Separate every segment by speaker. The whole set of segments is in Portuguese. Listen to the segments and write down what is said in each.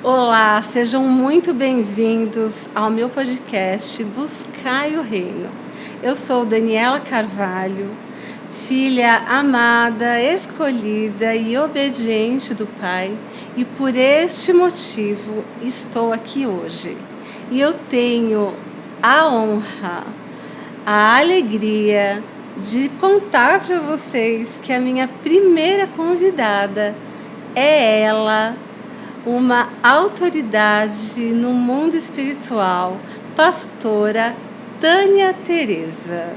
Speaker 1: Olá, sejam muito bem-vindos ao meu podcast Buscai o Reino. Eu sou Daniela Carvalho, filha amada, escolhida e obediente do Pai, e por este motivo estou aqui hoje. E eu tenho a honra, a alegria de contar para vocês que a minha primeira convidada é ela, uma autoridade no mundo espiritual, pastora Tânia Teresa.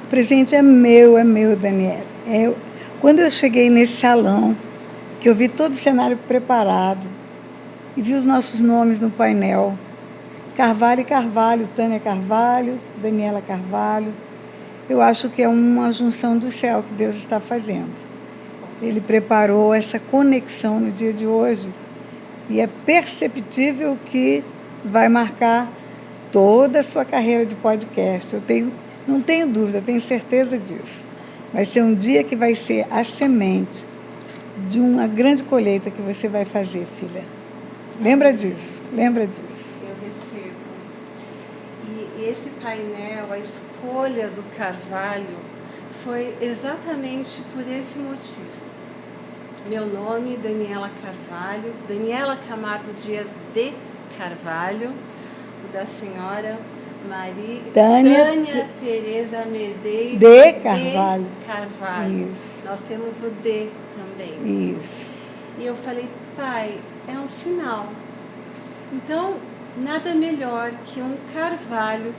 Speaker 2: O presente é meu, Daniela. Quando eu cheguei nesse salão, que eu vi todo o cenário preparado e vi os nossos nomes no painel, Carvalho e Carvalho, Tânia Carvalho, Daniela Carvalho, eu acho que é uma junção do céu que Deus está fazendo. Ele preparou essa conexão no dia de hoje e é perceptível que vai marcar toda a sua carreira de podcast. Não tenho dúvida, tenho certeza disso. Vai ser um dia que vai ser a semente de uma grande colheita que você vai fazer, filha. Lembra disso, lembra disso.
Speaker 1: Eu recebo. E esse painel, a escolha do Carvalho, foi exatamente por esse motivo. Meu nome, Daniela Carvalho, Daniela Camargo Dias de Carvalho, o da senhora Tânia Teresa Medeiros
Speaker 2: de Carvalho.
Speaker 1: Isso. Nós temos o D também.
Speaker 2: Isso.
Speaker 1: E eu falei, pai, é um sinal. Então, nada melhor que um carvalho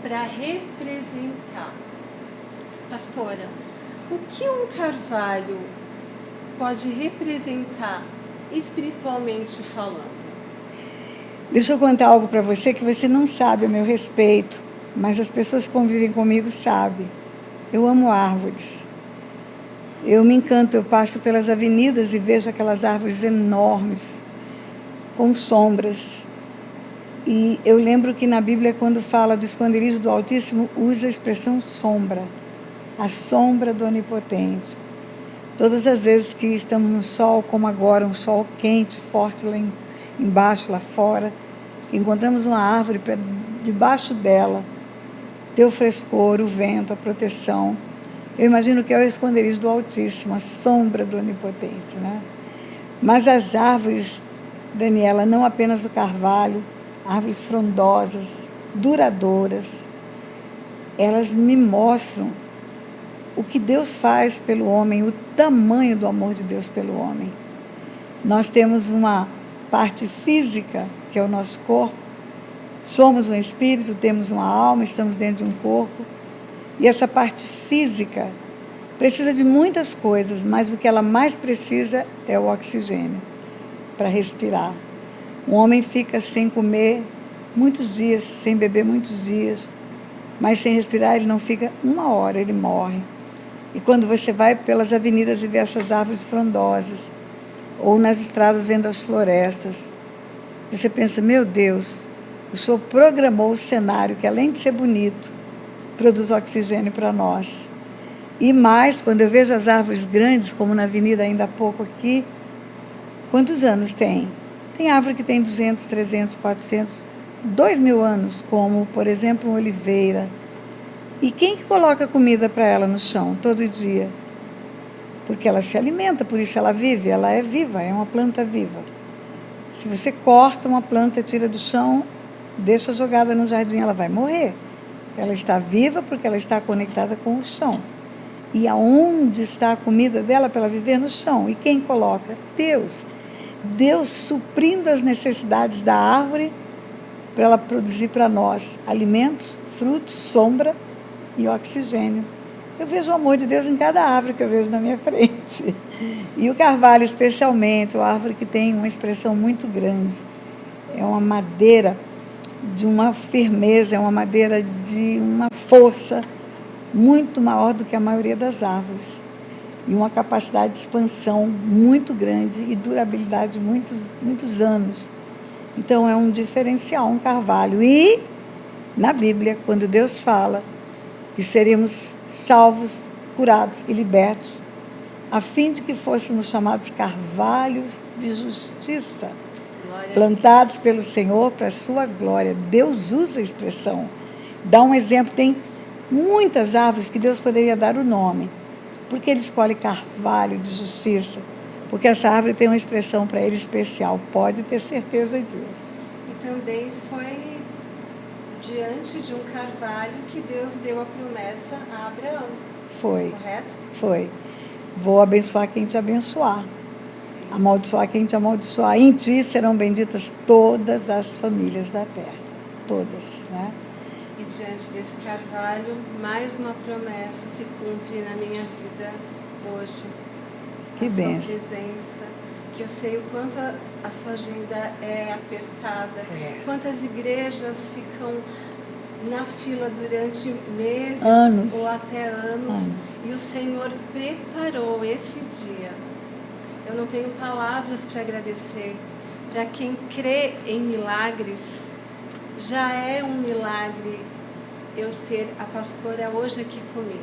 Speaker 1: para representar. Pastora, o que um carvalho pode representar espiritualmente falando?
Speaker 2: Deixa eu contar algo para você que você não sabe a meu respeito, mas as pessoas que convivem comigo sabem. Eu amo árvores. Eu me encanto, eu passo pelas avenidas e vejo aquelas árvores enormes, com sombras. E eu lembro que na Bíblia, quando fala do esconderijo do Altíssimo, usa a expressão sombra, a sombra do Onipotente. Todas as vezes que estamos no sol, como agora, um sol quente, forte lá embaixo, lá fora, encontramos uma árvore debaixo dela, tem o frescor, o vento, a proteção. Eu imagino que é o esconderijo do Altíssimo, a sombra do Onipotente, né? Mas as árvores, Daniela, não apenas o carvalho, árvores frondosas, duradouras, elas me mostram o que Deus faz pelo homem, o tamanho do amor de Deus pelo homem. Nós temos uma parte física, que é o nosso corpo, somos um espírito, temos uma alma, estamos dentro de um corpo, e essa parte física precisa de muitas coisas, mas o que ela mais precisa é o oxigênio para respirar. Um homem fica sem comer muitos dias, sem beber muitos dias, mas sem respirar ele não fica uma hora, ele morre. E quando você vai pelas avenidas e vê essas árvores frondosas, ou nas estradas vendo as florestas, você pensa, meu Deus, o Senhor programou o cenário que, além de ser bonito, produz oxigênio para nós. E mais, quando eu vejo as árvores grandes, como na avenida ainda há pouco aqui, quantos anos tem? Tem árvore que tem 200, 300, 400, 2.000 anos, como, por exemplo, uma oliveira. E quem que coloca comida para ela no chão todo dia? Porque ela se alimenta, por isso ela vive, ela é viva, é uma planta viva. Se você corta uma planta, tira do chão, deixa jogada no jardim, ela vai morrer. Ela está viva porque ela está conectada com o chão. E aonde está a comida dela para ela viver? No chão. E quem coloca? Deus. Deus suprindo as necessidades da árvore para ela produzir para nós alimentos, frutos, sombra e oxigênio. Eu vejo o amor de Deus em cada árvore que eu vejo na minha frente. E o carvalho, especialmente, é uma árvore que tem uma expressão muito grande. É uma madeira de uma firmeza, é uma madeira de uma força muito maior do que a maioria das árvores. E uma capacidade de expansão muito grande e durabilidade de muitos anos. Então, é um diferencial, um carvalho. E, na Bíblia, quando Deus fala que seríamos salvos, curados e libertos, a fim de que fôssemos chamados carvalhos de justiça.
Speaker 1: Glória a
Speaker 2: Plantados pelo Senhor para a sua glória. Deus usa a expressão. Dá um exemplo, tem muitas árvores que Deus poderia dar o nome. Porque ele escolhe carvalho de justiça? Porque essa árvore tem uma expressão para ele especial. Pode ter certeza disso.
Speaker 1: E também foi diante de um carvalho que Deus deu a promessa a Abraão.
Speaker 2: Foi,
Speaker 1: Correto?
Speaker 2: foi. Vou abençoar quem te abençoar.
Speaker 1: Sim.
Speaker 2: Amaldiçoar quem te amaldiçoar. Em ti serão benditas todas as famílias da terra. Todas, né?
Speaker 1: E diante desse carvalho, mais uma promessa se cumpre na minha vida hoje.
Speaker 2: Que
Speaker 1: a
Speaker 2: bênção.
Speaker 1: sua presença, que eu sei o quanto a sua agenda é apertada, quantas igrejas ficam na fila durante meses
Speaker 2: Anos.
Speaker 1: ou até anos. E o Senhor preparou esse dia. Eu não tenho palavras para agradecer. Para quem crê em milagres, já é um milagre eu ter a pastora hoje aqui comigo.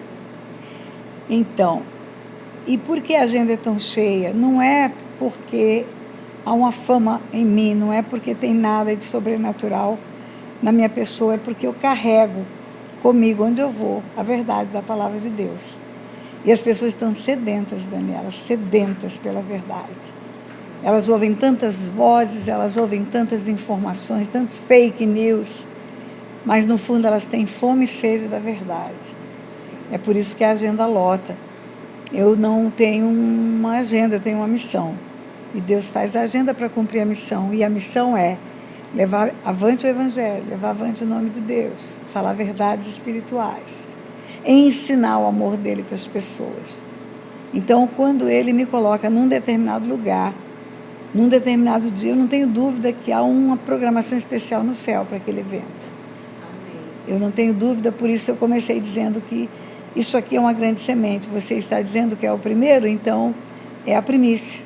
Speaker 2: Então, e por que a agenda é tão cheia? Não é porque há uma fama em mim, não é porque tem nada de sobrenatural na minha pessoa, é porque eu carrego comigo onde eu vou a verdade da palavra de Deus. E as pessoas estão sedentas, Daniela, sedentas pela verdade. Elas ouvem tantas vozes, elas ouvem tantas informações, tantos fake news, mas no fundo elas têm fome e sede da verdade. É por isso que a agenda lota. Eu não tenho uma agenda, eu tenho uma missão. E Deus faz a agenda para cumprir a missão. E a missão é levar avante o Evangelho, levar avante o nome de Deus, falar verdades espirituais, ensinar o amor dele para as pessoas. Então, quando ele me coloca num determinado lugar, num determinado dia, eu não tenho dúvida que há uma programação especial no céu para aquele evento.
Speaker 1: Amém.
Speaker 2: Eu não tenho dúvida, por isso eu comecei dizendo que isso aqui é uma grande semente. Você está dizendo que é o primeiro, então é a primícia.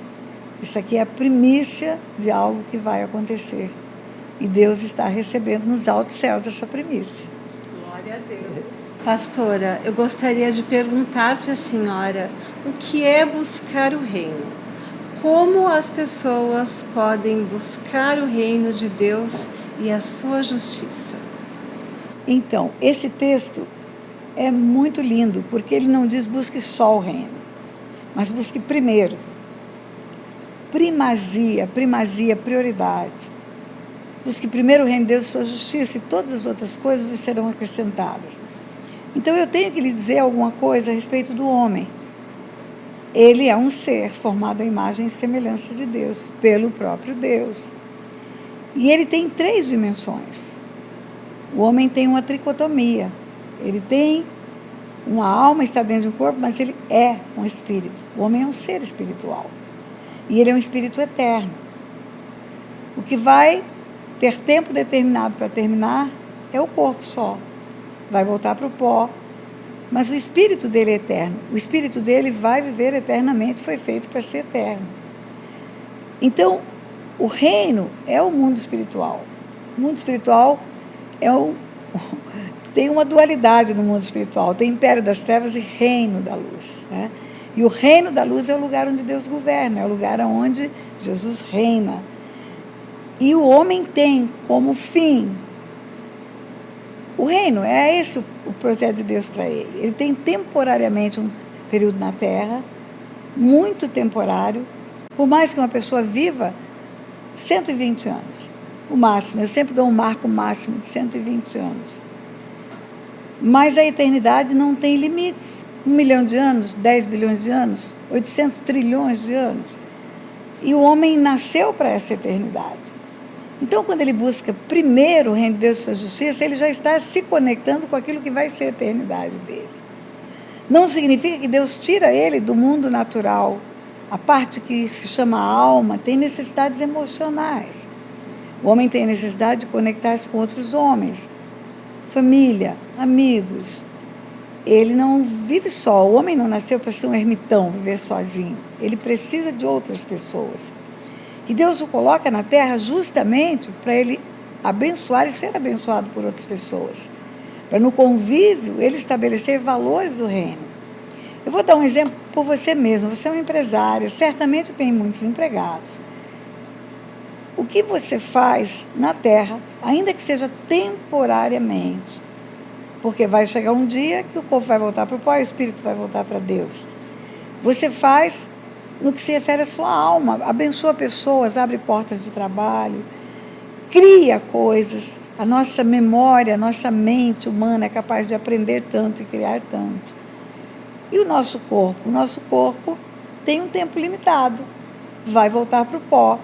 Speaker 2: Isso aqui é a primícia de algo que vai acontecer. E Deus está recebendo nos altos céus essa primícia.
Speaker 1: Glória a Deus. Pastora, eu gostaria de perguntar para a senhora o que é buscar o reino? Como as pessoas podem buscar o reino de Deus e a sua justiça?
Speaker 2: Então, esse texto é muito lindo, porque ele não diz busque só o reino, mas busque primeiro. Primazia, prioridade. Busque primeiro o reino de Deus e sua justiça, e todas as outras coisas vos serão acrescentadas. Então eu tenho que lhe dizer alguma coisa a respeito do homem. Ele é um ser formado à imagem e semelhança de Deus, pelo próprio Deus. E ele tem 3 dimensões. O homem tem uma tricotomia. Ele tem uma alma, está dentro de um corpo, mas ele é um espírito. O homem é um ser espiritual. E ele é um espírito eterno. O que vai ter tempo determinado para terminar é o corpo só. Vai voltar para o pó. Mas o espírito dele é eterno. O espírito dele vai viver eternamente, foi feito para ser eterno. Então, o reino é o mundo espiritual. O mundo espiritual tem uma dualidade no mundo espiritual. Tem império das trevas e reino da luz, né? E o reino da luz é o lugar onde Deus governa, é o lugar onde Jesus reina. E o homem tem como fim o reino, é esse o projeto de Deus para ele. Ele tem temporariamente um período na Terra, muito temporário, por mais que uma pessoa viva 120 anos, o máximo. Eu sempre dou um marco máximo de 120 anos. Mas a eternidade não tem limites. 1 milhão de anos, 10 bilhões de anos, 800 trilhões de anos. E o homem nasceu para essa eternidade. Então, quando ele busca primeiro o reino de Deus e sua justiça, ele já está se conectando com aquilo que vai ser a eternidade dele. Não significa que Deus tira ele do mundo natural. A parte que se chama alma tem necessidades emocionais. O homem tem necessidade de conectar-se com outros homens, família, amigos. Ele não vive só. O homem não nasceu para ser um ermitão, viver sozinho. Ele precisa de outras pessoas. E Deus o coloca na terra justamente para ele abençoar e ser abençoado por outras pessoas. Para no convívio ele estabelecer valores do reino. Eu vou dar um exemplo por você mesmo. Você é uma empresária, certamente tem muitos empregados. o que você faz na terra, ainda que seja temporariamente, porque vai chegar um dia que o corpo vai voltar para o pó e o espírito vai voltar para Deus. Você faz no que se refere à sua alma, abençoa pessoas, abre portas de trabalho, cria coisas. A nossa memória, a nossa mente humana é capaz de aprender tanto e criar tanto. E o nosso corpo? O nosso corpo tem um tempo limitado, vai voltar para o pó.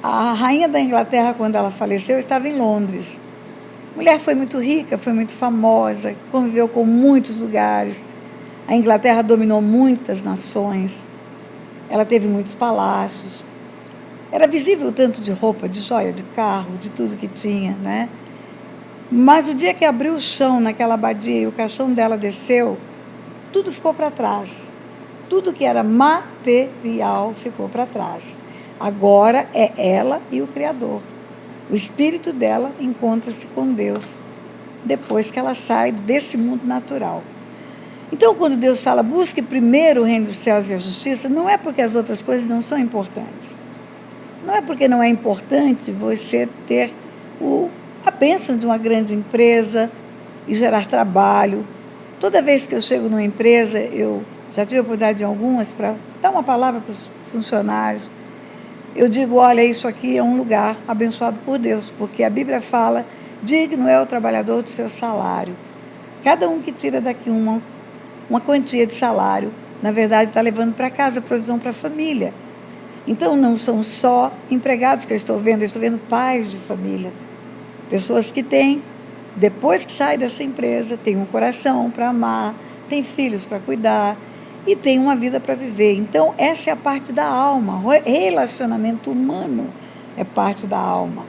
Speaker 2: A rainha da Inglaterra, quando ela faleceu, estava em Londres. A mulher foi muito rica, foi muito famosa, conviveu com muitos lugares. A Inglaterra dominou muitas nações. Ela teve muitos palácios. Era visível o tanto de roupa, de joia, de carro, de tudo que tinha, né? Mas o dia que abriu o chão naquela abadia e o caixão dela desceu, tudo ficou para trás. Tudo que era material ficou para trás. Agora é ela e o Criador. O espírito dela encontra-se com Deus depois que ela sai desse mundo natural. Então, quando Deus fala, busque primeiro o reino dos céus e a justiça, não é porque as outras coisas não são importantes. Não é porque não é importante você ter a bênção de uma grande empresa e gerar trabalho. Toda vez que eu chego numa empresa, eu já tive a oportunidade de algumas para dar uma palavra para os funcionários. Eu digo, olha, isso aqui é um lugar abençoado por Deus, porque a Bíblia fala, digno é o trabalhador do seu salário. Cada um que tira daqui uma quantia de salário, na verdade, está levando para casa provisão para a família. Então, não são só empregados que eu estou vendo pais de família. Pessoas que têm, depois que saem dessa empresa, têm um coração para amar, têm filhos para cuidar e têm uma vida para viver. Então, essa é a parte da alma. Relacionamento humano é parte da alma.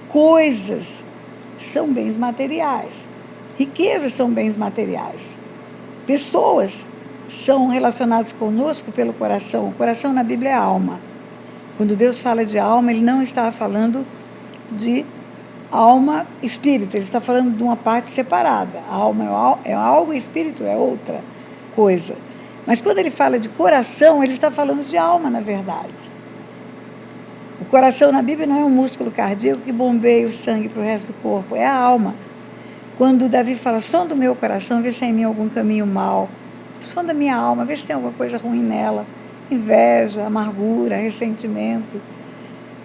Speaker 2: Coisas são bens materiais. Riquezas são bens materiais. Pessoas são relacionadas conosco pelo coração. O coração na Bíblia é alma. Quando Deus fala de alma, Ele não está falando de alma, espírito. Ele está falando de uma parte separada. A alma é algo, o espírito é outra coisa. Mas quando Ele fala de coração, Ele está falando de alma, na verdade. O coração na Bíblia não é um músculo cardíaco que bombeia o sangue para o resto do corpo. É a alma. Quando Davi fala, sonda o meu coração, vê se há em mim algum caminho mau. Sonda a minha alma, vê se tem alguma coisa ruim nela. Inveja, amargura, ressentimento.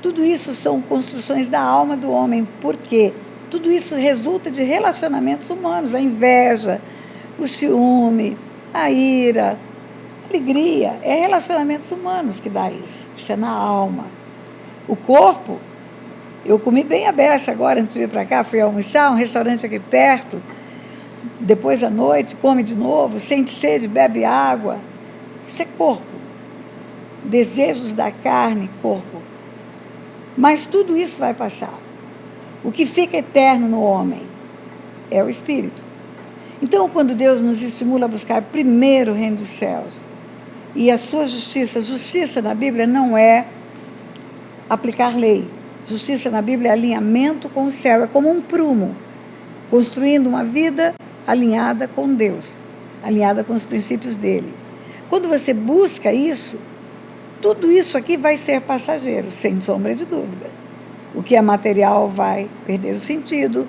Speaker 2: Tudo isso são construções da alma do homem. Por quê? Tudo isso resulta de relacionamentos humanos. A inveja, o ciúme, a ira, a alegria. É relacionamentos humanos que dá isso. Isso é na alma. O corpo, eu comi bem a beça agora, antes de vir para cá, fui almoçar, um restaurante aqui perto. Depois à noite, come de novo, sente sede, bebe água. Isso é corpo. Desejos da carne, corpo. Mas tudo isso vai passar. O que fica eterno no homem é o espírito. Então, quando Deus nos estimula a buscar primeiro o reino dos céus e a sua justiça na Bíblia não é aplicar lei. Justiça na Bíblia é alinhamento com o céu, é como um prumo, construindo uma vida alinhada com Deus, alinhada com os princípios dele. Quando você busca isso, tudo isso aqui vai ser passageiro, sem sombra de dúvida. O que é material vai perder o sentido,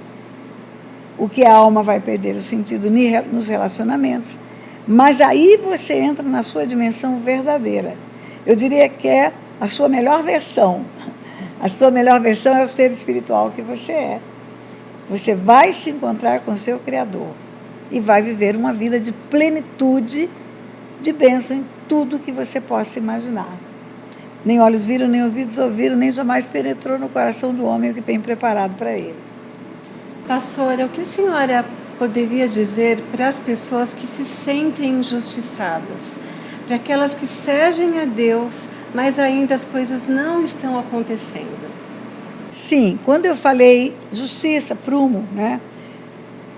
Speaker 2: o que é alma vai perder o sentido nos relacionamentos, mas aí você entra na sua dimensão verdadeira. Eu diria que é a sua melhor versão. A sua melhor versão é o ser espiritual que você é. Você vai se encontrar com o seu Criador e vai viver uma vida de plenitude, de bênção em tudo que você possa imaginar. Nem olhos viram, nem ouvidos ouviram, nem jamais penetrou no coração do homem o que tem preparado para ele.
Speaker 1: Pastora, o que a senhora poderia dizer para as pessoas que se sentem injustiçadas? Para aquelas que servem a Deus, mas ainda as coisas não estão acontecendo?
Speaker 2: Sim, quando eu falei justiça, prumo, né?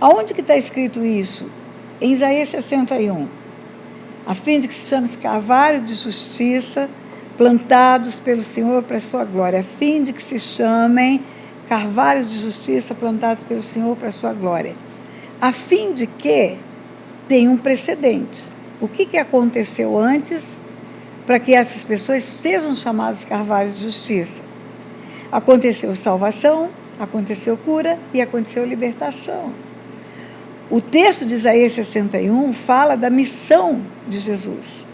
Speaker 2: Aonde que está escrito isso? Em Isaías 61. A fim de que se chame carvalho de justiça, plantados pelo Senhor para a sua glória. A fim de que se chamem carvalhos de justiça, plantados pelo Senhor para a sua glória. A fim de que tem um precedente. O que aconteceu antes para que essas pessoas sejam chamadas carvalhos de justiça? Aconteceu salvação, aconteceu cura e aconteceu libertação. O texto de Isaías 61 fala da missão de Jesus,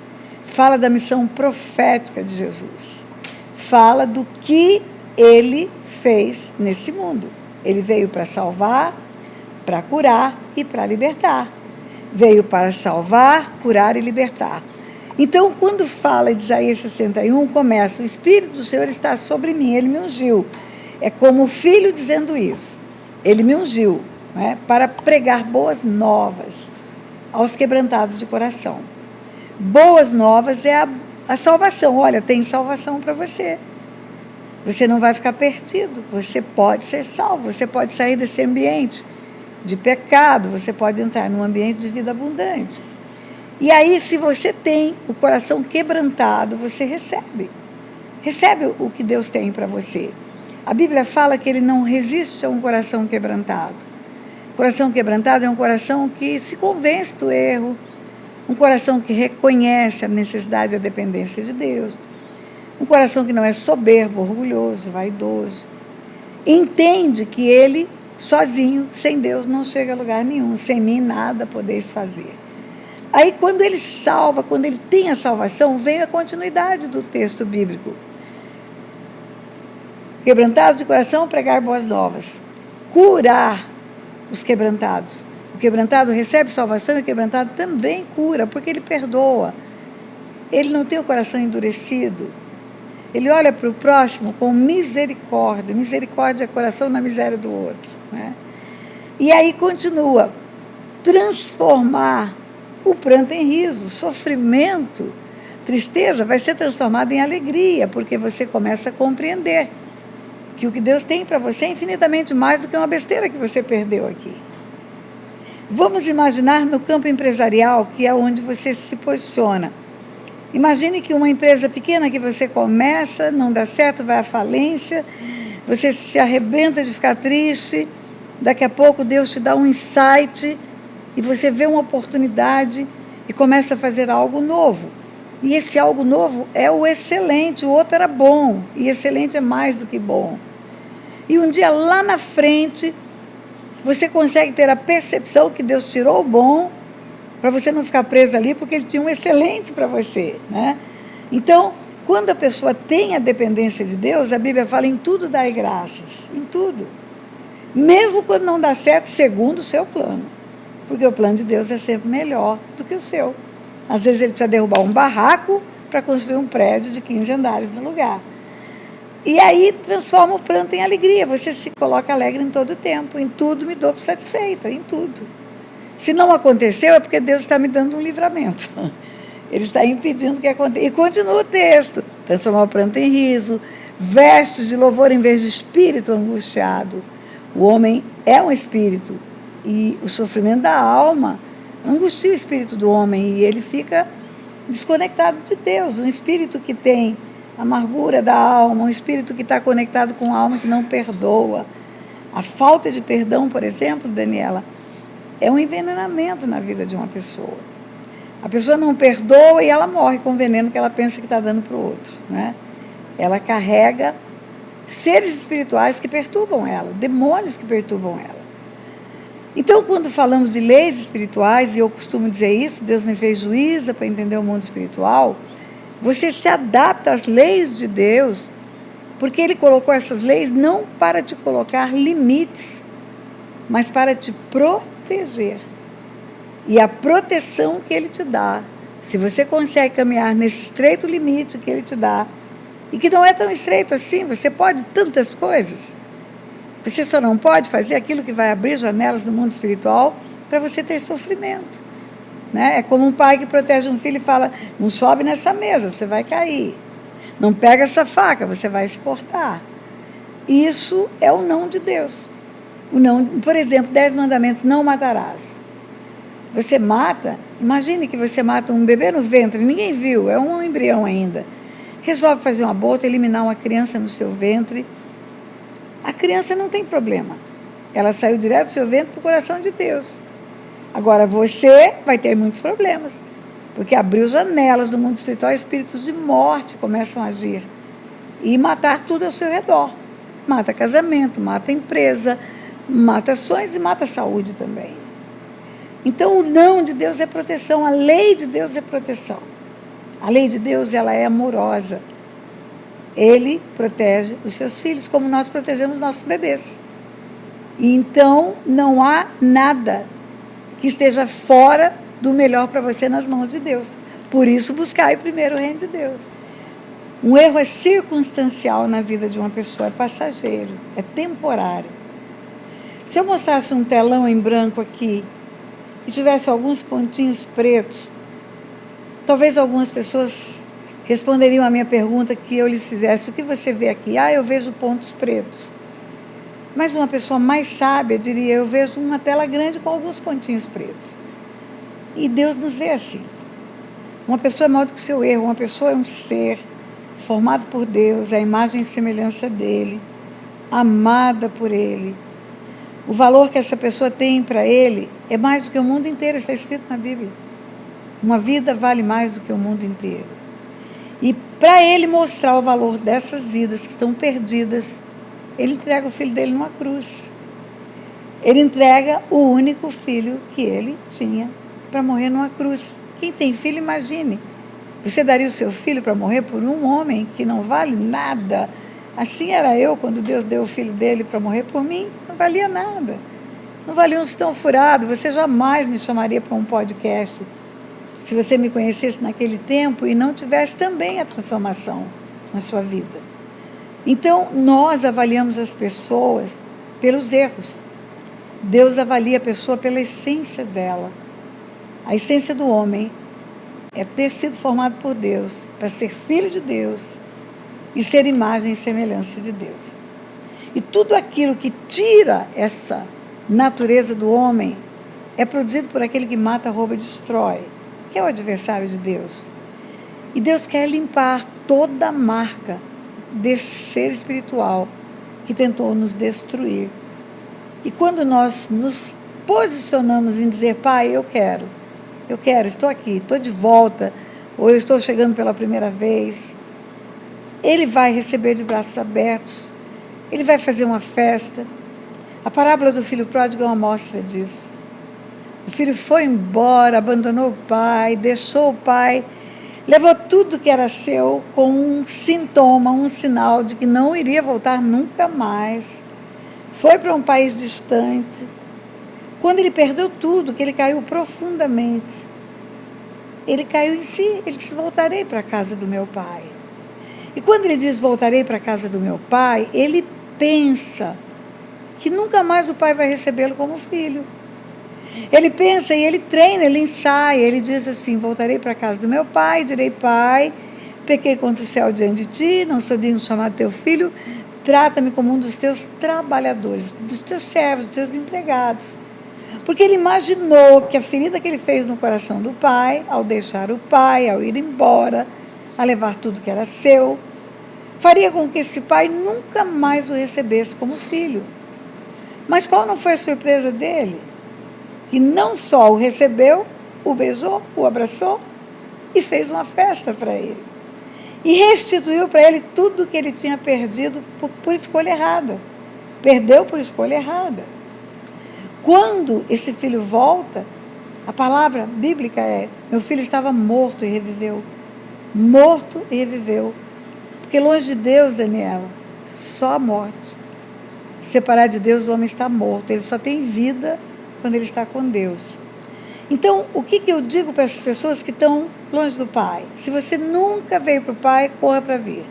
Speaker 2: fala da missão profética de Jesus, fala do que ele fez nesse mundo. Ele veio para salvar, para curar e para libertar. Veio para salvar, curar e libertar. Então, quando fala de Isaías 61, começa: o Espírito do Senhor está sobre mim, ele me ungiu. É como o filho dizendo isso. Ele me ungiu, né, para pregar boas novas aos quebrantados de coração. Boas novas é a salvação. Olha, tem salvação para você. Você não vai ficar perdido. Você pode ser salvo. Você pode sair desse ambiente de pecado. Você pode entrar num ambiente de vida abundante. E aí, se você tem o coração quebrantado, você recebe. Recebe o que Deus tem para você. A Bíblia fala que ele não resiste a um coração quebrantado. Coração quebrantado é um coração que se convence do erro, um coração que reconhece a necessidade e a dependência de Deus, um coração que não é soberbo, orgulhoso, vaidoso. Entende que ele, sozinho, sem Deus, não chega a lugar nenhum, sem mim nada podeis fazer. Aí, quando ele se salva, quando ele tem a salvação, vem a continuidade do texto bíblico. Quebrantados de coração, pregar boas novas. Curar os quebrantados. O quebrantado recebe salvação e o quebrantado também cura, porque ele perdoa. Ele não tem o coração endurecido. Ele olha para o próximo com misericórdia. Misericórdia é coração na miséria do outro, né? E aí continua. Transformar o pranto em riso, sofrimento, tristeza vai ser transformado em alegria, porque você começa a compreender que o que Deus tem para você é infinitamente mais do que uma besteira que você perdeu aqui. Vamos imaginar no campo empresarial, que é onde você se posiciona. Imagine que uma empresa pequena que você começa, não dá certo, vai à falência, você se arrebenta de ficar triste, daqui a pouco Deus te dá um insight e você vê uma oportunidade e começa a fazer algo novo. E esse algo novo é o excelente, o outro era bom, e excelente é mais do que bom. E um dia lá na frente, você consegue ter a percepção que Deus tirou o bom, para você não ficar preso ali, porque Ele tinha um excelente para você, né? Então, quando a pessoa tem a dependência de Deus, a Bíblia fala: em tudo dai graças, em tudo. Mesmo quando não dá certo, segundo o seu plano. Porque o plano de Deus é sempre melhor do que o seu. Às vezes ele precisa derrubar um barraco para construir um prédio de 15 andares no lugar. E aí transforma o pranto em alegria. Você se coloca alegre em todo o tempo. Em tudo me dou satisfeita, em tudo. Se não aconteceu, é porque Deus está me dando um livramento. Ele está impedindo que aconteça. E continua o texto. Transformar o pranto em riso. Vestes de louvor em vez de espírito angustiado. O homem é um espírito. E o sofrimento da alma angustia o espírito do homem. E ele fica desconectado de Deus. Um espírito que tem amargura da alma. Um espírito que está conectado com a alma que não perdoa. A falta de perdão, por exemplo, Daniela, é um envenenamento na vida de uma pessoa. A pessoa não perdoa e ela morre com o veneno que ela pensa que está dando para o outro, né? Ela carrega seres espirituais que perturbam ela, demônios que perturbam ela. Então, quando falamos de leis espirituais, e eu costumo dizer isso, Deus me fez juíza para entender o mundo espiritual, você se adapta às leis de Deus, porque Ele colocou essas leis não para te colocar limites, mas para te proteger. E a proteção que Ele te dá, se você consegue caminhar nesse estreito limite que Ele te dá, e que não é tão estreito assim, você pode tantas coisas. Você só não pode fazer aquilo que vai abrir janelas no mundo espiritual para você ter sofrimento, né? É como um pai que protege um filho e fala: não sobe nessa mesa, você vai cair. Não pega essa faca, você vai se cortar. Isso é o não de Deus. O não, por exemplo, 10 mandamentos: não matarás. Você mata, imagine que você mata um bebê no ventre, ninguém viu, é um embrião ainda. Resolve fazer um aborto, eliminar uma criança no seu ventre. A criança não tem problema. Ela saiu direto do seu ventre para o coração de Deus. Agora, você vai ter muitos problemas, porque abriu janelas do mundo espiritual, espíritos de morte começam a agir e matar tudo ao seu redor. mata casamento, mata empresa, mata sonhos e mata saúde também. Então, o não de Deus é proteção, a lei de Deus é proteção. A lei de Deus, ela é amorosa. Ele protege os seus filhos, como nós protegemos nossos bebês. E então, não há nada que esteja fora do melhor para você nas mãos de Deus. Por isso, buscai primeiro o reino de Deus. Um erro é circunstancial na vida de uma pessoa, é passageiro, é temporário. Se eu mostrasse um telão em branco aqui e tivesse alguns pontinhos pretos, talvez algumas pessoas responderiam a minha pergunta que eu lhes fizesse: o que você vê aqui? Eu vejo pontos pretos. Mas uma pessoa mais sábia diria: eu vejo uma tela grande com alguns pontinhos pretos. E Deus nos vê assim. Uma pessoa é maior do que o seu erro, uma pessoa é um ser formado por Deus, a imagem e semelhança dele, amada por ele. O valor que essa pessoa tem para ele é mais do que o mundo inteiro, está escrito na Bíblia. Uma vida vale mais do que o mundo inteiro. E para ele mostrar o valor dessas vidas que estão perdidas, ele entrega o filho dele numa cruz. Ele entrega o único filho que ele tinha para morrer numa cruz. Quem tem filho, imagine. Você daria o seu filho para morrer por um homem que não vale nada? Assim era eu quando Deus deu o filho dele para morrer por mim. Não valia nada. Não valia um tostão furado. Você jamais me chamaria para um podcast se você me conhecesse naquele tempo e não tivesse também a transformação na sua vida. Então, nós avaliamos as pessoas pelos erros. Deus avalia a pessoa pela essência dela. A essência do homem é ter sido formado por Deus, para ser filho de Deus e ser imagem e semelhança de Deus. E tudo aquilo que tira essa natureza do homem é produzido por aquele que mata, rouba e destrói, que é o adversário de Deus. E Deus quer limpar toda a marca desse ser espiritual que tentou nos destruir. E quando nós nos posicionamos em dizer: Pai, eu quero, estou aqui, estou de volta, ou eu estou chegando pela primeira vez, Ele vai receber de braços abertos, Ele vai fazer uma festa. A parábola do filho pródigo é uma amostra disso. O filho foi embora, abandonou o pai, deixou o pai, levou tudo que era seu com um sintoma, um sinal de que não iria voltar nunca mais. Foi para um país distante. Quando ele perdeu tudo, que ele caiu profundamente, ele caiu em si. Ele disse: voltarei para a casa do meu pai. E quando ele diz voltarei para a casa do meu pai, ele pensa que nunca mais o pai vai recebê-lo como filho. Ele pensa e ele treina, ele ensaia, ele diz assim: voltarei para a casa do meu pai, direi: pai, pequei contra o céu diante de ti, não sou digno de chamar teu filho, trata-me como um dos teus trabalhadores, dos teus servos, dos teus empregados. Porque ele imaginou que a ferida que ele fez no coração do pai, ao deixar o pai, ao ir embora, a levar tudo que era seu, faria com que esse pai nunca mais o recebesse como filho. Mas qual não foi a surpresa dele? Que não só o recebeu, o beijou, o abraçou e fez uma festa para ele. E restituiu para ele tudo que ele tinha perdido por escolha errada. Perdeu por escolha errada. Quando esse filho volta, a palavra bíblica é: meu filho estava morto e reviveu. Morto e reviveu. Porque longe de Deus, Daniela, só a morte. Separado de Deus, o homem está morto. Ele só tem vida quando ele está com Deus. Então, o que eu digo para essas pessoas que estão longe do Pai? Se você nunca veio para o Pai, corra para vir.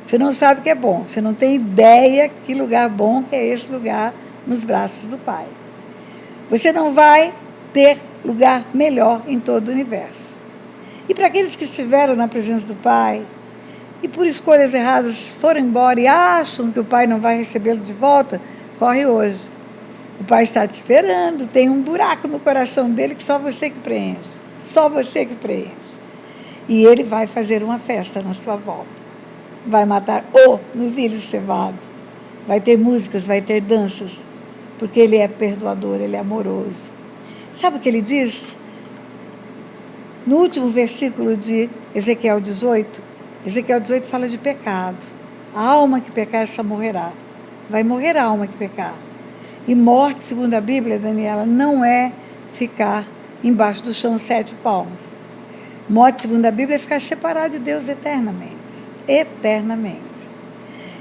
Speaker 2: Você não sabe o que é bom. Você não tem ideia que lugar bom que é esse lugar nos braços do Pai. Você não vai ter lugar melhor em todo o universo. E para aqueles que estiveram na presença do Pai e por escolhas erradas foram embora e acham que o Pai não vai recebê-los de volta, corre hoje. O Pai está te esperando, tem um buraco no coração dele que só você que preenche. Só você que preenche. E ele vai fazer uma festa na sua volta. Vai matar o novilho cevado. Vai ter músicas, vai ter danças. Porque ele é perdoador, ele é amoroso. Sabe o que ele diz? No último versículo de Ezequiel 18, Ezequiel 18 fala de pecado. A alma que pecar, essa morrerá. vai morrer a alma que pecar. E morte, segundo a Bíblia, Daniela, não é ficar embaixo do chão 7 palmos. Morte, segundo a Bíblia, é ficar separado de Deus eternamente. Eternamente.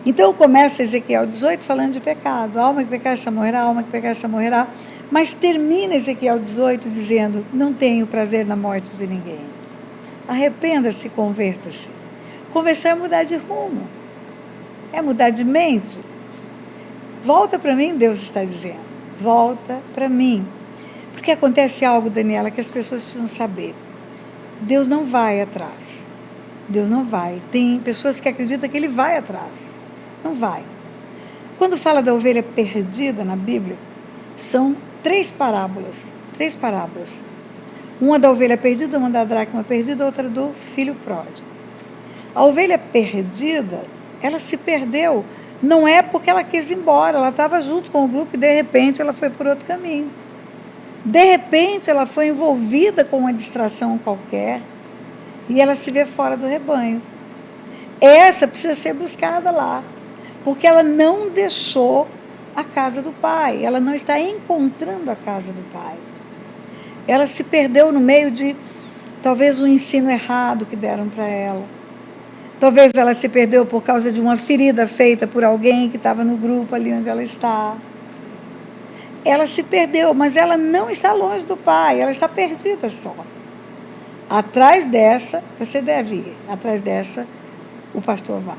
Speaker 2: Então começa Ezequiel 18 falando de pecado. A alma que pecar, essa morrerá, a alma que pecar, essa morrerá. Mas termina Ezequiel 18 dizendo: não tenho prazer na morte de ninguém. Arrependa-se, converta-se. Conversão é mudar de rumo. É mudar de mente. Volta para mim, Deus está dizendo. Volta para mim. Porque acontece algo, Daniela, que as pessoas precisam saber. Deus não vai atrás. Deus não vai. Tem pessoas que acreditam que Ele vai atrás. Não vai. Quando fala da ovelha perdida na Bíblia, são 3 parábolas. 3 parábolas. Uma da ovelha perdida, uma da dracma perdida, outra do filho pródigo. A ovelha perdida, ela se perdeu. Não é porque ela quis ir embora, ela estava junto com o grupo e de repente ela foi por outro caminho. De repente ela foi envolvida com uma distração qualquer e ela se vê fora do rebanho. Essa precisa ser buscada lá, porque ela não deixou a casa do pai, ela não está encontrando a casa do pai. Ela se perdeu no meio de talvez um ensino errado que deram para ela. Talvez ela se perdeu por causa de uma ferida feita por alguém que estava no grupo ali onde ela está. Ela se perdeu, mas ela não está longe do pai, ela está perdida só. Atrás dessa, você deve ir. Atrás dessa, o pastor vai.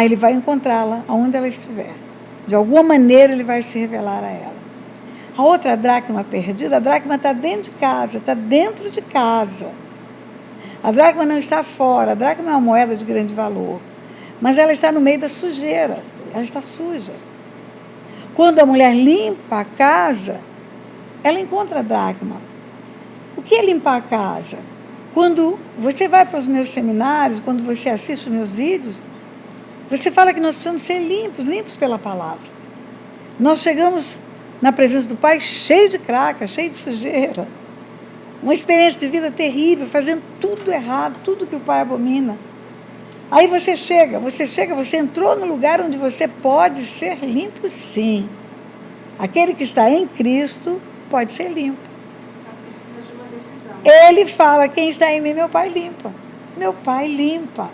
Speaker 2: Ele vai encontrá-la aonde ela estiver. De alguma maneira, ele vai se revelar a ela. A outra dracma perdida, a dracma está dentro de casa, está dentro de casa. A dracma não está fora, a dracma é uma moeda de grande valor, mas ela está no meio da sujeira, ela está suja. Quando a mulher limpa a casa, ela encontra a dracma. O que é limpar a casa? Quando você vai para os meus seminários, quando você assiste os meus vídeos, você fala que nós precisamos ser limpos, limpos pela palavra. Nós chegamos na presença do Pai cheio de craca, cheio de sujeira. Uma experiência de vida terrível, fazendo tudo errado, tudo que o Pai abomina. Aí você entrou no lugar onde você pode ser limpo, sim. Aquele que está em Cristo pode ser limpo.
Speaker 1: Só precisa de uma decisão.
Speaker 2: Ele fala: quem está em mim, meu Pai limpa. Meu Pai limpa.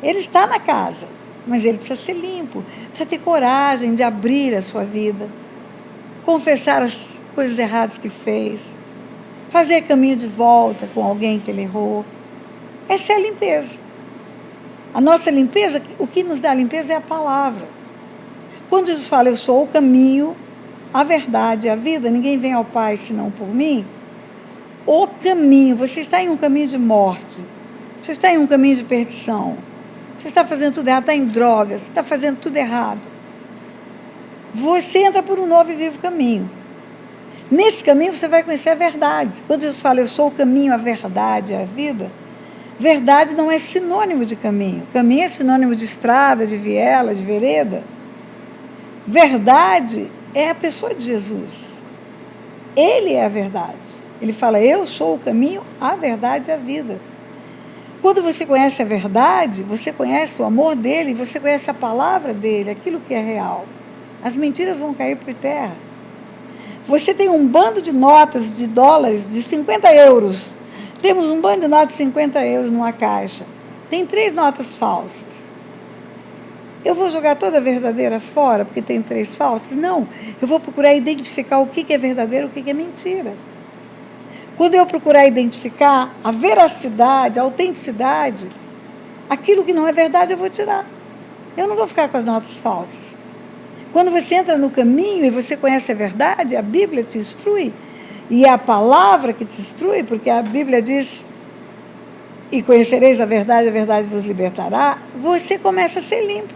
Speaker 2: Ele está na casa, mas ele precisa ser limpo. Precisa ter coragem de abrir a sua vida. Confessar as coisas erradas que fez. Fazer caminho de volta com alguém que ele errou. Essa é a limpeza. A nossa limpeza, o que nos dá a limpeza é a palavra. Quando Jesus fala: eu sou o caminho, a verdade e a vida, ninguém vem ao Pai senão por mim. O caminho, você está em um caminho de morte, você está em um caminho de perdição, você está fazendo tudo errado, está em drogas, você está fazendo tudo errado. Você entra por um novo e vivo caminho. Nesse caminho você vai conhecer a verdade. Quando Jesus fala: eu sou o caminho, a verdade e a vida, verdade não é sinônimo de caminho. Caminho é sinônimo de estrada, de viela, de vereda. Verdade é a pessoa de Jesus. Ele é a verdade. Ele fala: eu sou o caminho, a verdade e a vida. Quando você conhece a verdade, você conhece o amor dele, você conhece a palavra dele, aquilo que é real. As mentiras vão cair por terra. Você tem um bando de notas de dólares de 50 euros. Temos um bando de notas de 50 euros numa caixa. Tem 3 notas falsas. Eu vou jogar toda a verdadeira fora porque tem 3 falsas? Não. Eu vou procurar identificar o que é verdadeiro e o que é mentira. Quando eu procurar identificar a veracidade, a autenticidade, aquilo que não é verdade eu vou tirar. Eu não vou ficar com as notas falsas. Quando você entra no caminho e você conhece a verdade, a Bíblia te instrui, e é a palavra que te instrui, porque a Bíblia diz: e conhecereis a verdade vos libertará. Você começa a ser limpo.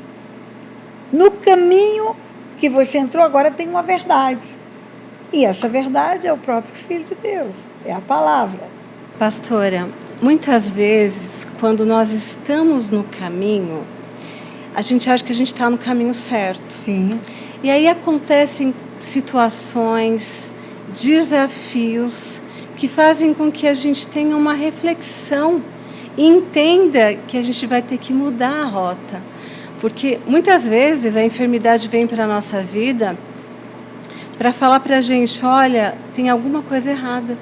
Speaker 2: No caminho que você entrou, agora tem uma verdade. E essa verdade é o próprio Filho de Deus, é a palavra.
Speaker 1: Pastora, muitas vezes, quando nós estamos no caminho, a gente acha que a gente está no caminho certo.
Speaker 2: Sim.
Speaker 1: E aí acontecem situações, desafios, que fazem com que a gente tenha uma reflexão e entenda que a gente vai ter que mudar a rota. Porque muitas vezes a enfermidade vem para a nossa vida para falar para a gente, olha, tem alguma coisa errada.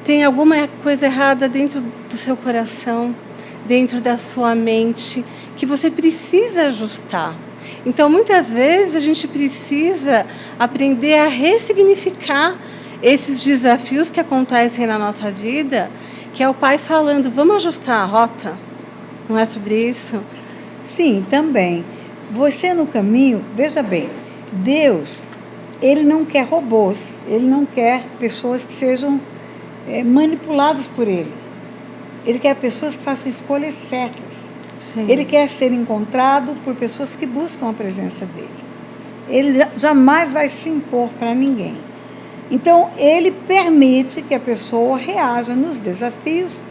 Speaker 1: Tem alguma coisa errada dentro do seu coração, dentro da sua mente, que você precisa ajustar. Então, muitas vezes, a gente precisa aprender a ressignificar esses desafios que acontecem na nossa vida, que é o Pai falando, vamos ajustar a rota? Não é sobre isso?
Speaker 2: Sim, também. Você no caminho, veja bem, Deus, Ele não quer robôs, Ele não quer pessoas que sejam manipuladas por Ele. Ele quer pessoas que façam escolhas certas.
Speaker 1: Sim.
Speaker 2: Ele quer ser encontrado por pessoas que buscam a presença dele. Ele jamais vai se impor para ninguém. Então, ele permite que a pessoa reaja nos desafios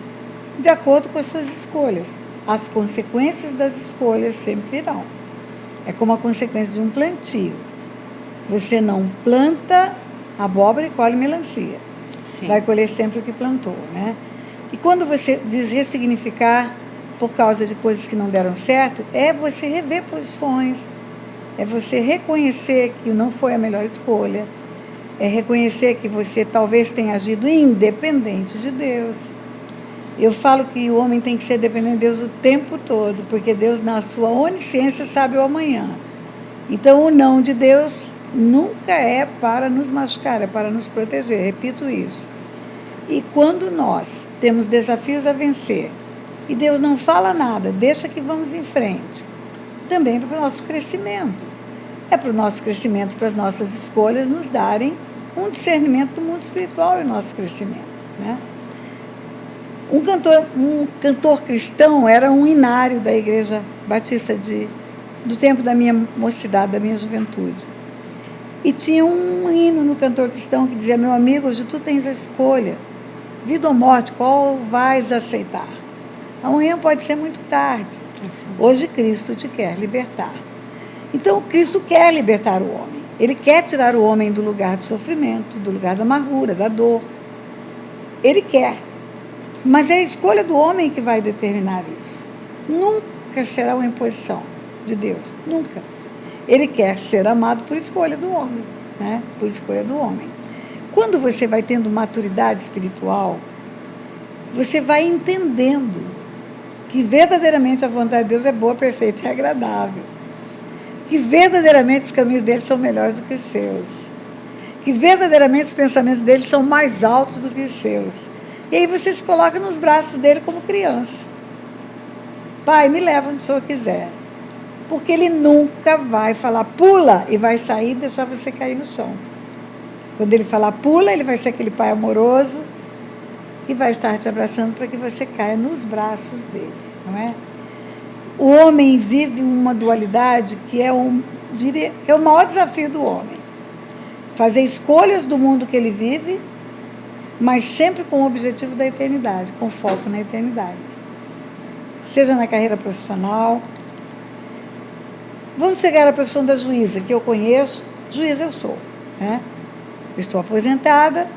Speaker 2: de acordo com as suas escolhas. As consequências das escolhas sempre virão. É como a consequência de um plantio. Você não planta abóbora e colhe melancia.
Speaker 1: Sim.
Speaker 2: Vai colher sempre o que plantou, né? E quando você diz ressignificar por causa de coisas que não deram certo, é você rever posições, é você reconhecer que não foi a melhor escolha, é reconhecer que você talvez tenha agido independente de Deus. Eu falo que o homem tem que ser dependente de Deus o tempo todo, porque Deus, na sua onisciência, sabe o amanhã. Então, o não de Deus nunca é para nos machucar, é para nos proteger, repito isso. E quando nós temos desafios a vencer, e Deus não fala nada, deixa que vamos em frente, também para o nosso crescimento. É para o nosso crescimento, para as nossas escolhas nos darem um discernimento do mundo espiritual e o nosso crescimento, né? Um cantor cristão era um inário da Igreja Batista do tempo da minha mocidade, da minha juventude. E tinha um hino no cantor cristão que dizia, meu amigo, hoje tu tens a escolha, vida ou morte, qual vais aceitar? Amanhã pode ser muito tarde. Hoje Cristo te quer libertar. Então, Cristo quer libertar o homem. Ele quer tirar o homem do lugar do sofrimento, do lugar da amargura, da dor. Ele quer. Mas é a escolha do homem que vai determinar isso. Nunca será uma imposição de Deus. Nunca. Ele quer ser amado por escolha do homem, né? Por escolha do homem. Quando você vai tendo maturidade espiritual, você vai entendendo que verdadeiramente a vontade de Deus é boa, perfeita e agradável. Que verdadeiramente os caminhos dele são melhores do que os seus. Que verdadeiramente os pensamentos dele são mais altos do que os seus. E aí você se coloca nos braços dele como criança. Pai, me leva onde o Senhor quiser. Porque ele nunca vai falar pula e vai sair e deixar você cair no chão. Quando ele falar pula, ele vai ser aquele pai amoroso que vai estar te abraçando para que você caia nos braços dele, não é? O homem vive uma dualidade que é o maior desafio do homem. Fazer escolhas do mundo que ele vive, mas sempre com o objetivo da eternidade, com foco na eternidade. Seja na carreira profissional. Vamos pegar a profissão da juíza, que eu conheço. Juíza eu sou, né? Estou aposentada,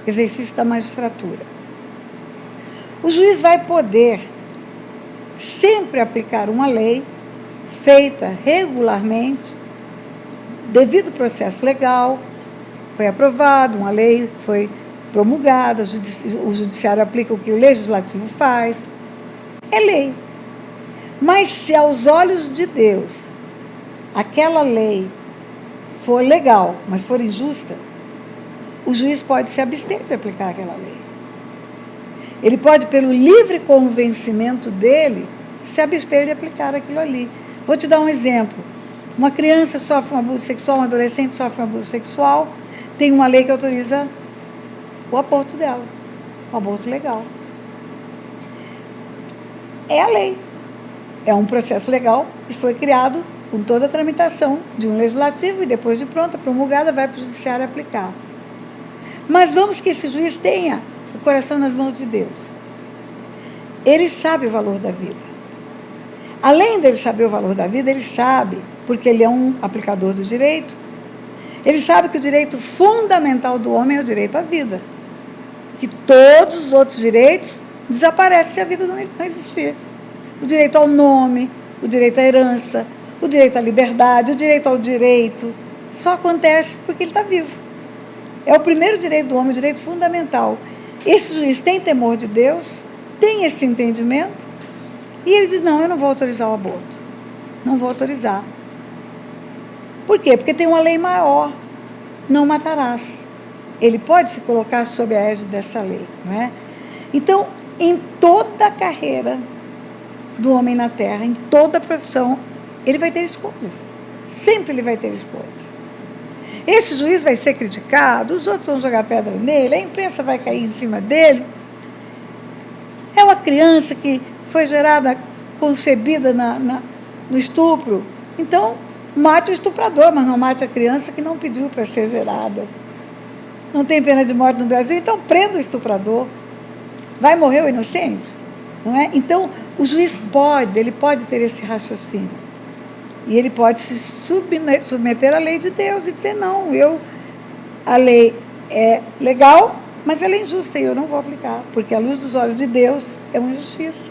Speaker 2: exercício da magistratura. O juiz vai poder sempre aplicar uma lei feita regularmente, devido processo legal, foi aprovado, uma lei foi promulgada, o judiciário aplica o que o legislativo faz, é lei. Mas se aos olhos de Deus aquela lei for legal, mas for injusta, o juiz pode se abster de aplicar aquela lei. Ele pode, pelo livre convencimento dele, se abster de aplicar aquilo ali. Vou te dar um exemplo. Uma criança sofre um abuso sexual, um adolescente sofre um abuso sexual, tem uma lei que autoriza o aborto dela, o aborto legal. É a lei. É um processo legal que foi criado com toda a tramitação de um legislativo e depois de pronta, promulgada, vai para o judiciário aplicar. Mas vamos que esse juiz tenha o coração nas mãos de Deus. Ele sabe o valor da vida. Além dele saber o valor da vida, ele sabe, porque ele é um aplicador do direito, ele sabe que o direito fundamental do homem é o direito à vida. Que todos os outros direitos desaparecem se a vida não existir. O direito ao nome, o direito à herança, o direito à liberdade, o direito ao direito. Só acontece porque ele está vivo. É o primeiro direito do homem, o direito fundamental. Esse juiz tem temor de Deus, tem esse entendimento, e ele diz, não, eu não vou autorizar o aborto. Não vou autorizar. Por quê? Porque tem uma lei maior, não matarás. Ele pode se colocar sob a égide dessa lei, não é? Então, em toda a carreira do homem na Terra, em toda a profissão, ele vai ter escolhas. Sempre ele vai ter escolhas. Esse juiz vai ser criticado, os outros vão jogar pedra nele, a imprensa vai cair em cima dele. É uma criança que foi gerada, concebida no estupro. Então, mate o estuprador, mas não mate a criança que não pediu para ser gerada. Não tem pena de morte no Brasil, então prenda o estuprador. Vai morrer o inocente? Não é? Então, o juiz ele pode ter esse raciocínio. E ele pode se submeter à lei de Deus e dizer, não, a lei é legal, mas ela é injusta e eu não vou aplicar, porque a luz dos olhos de Deus é uma injustiça.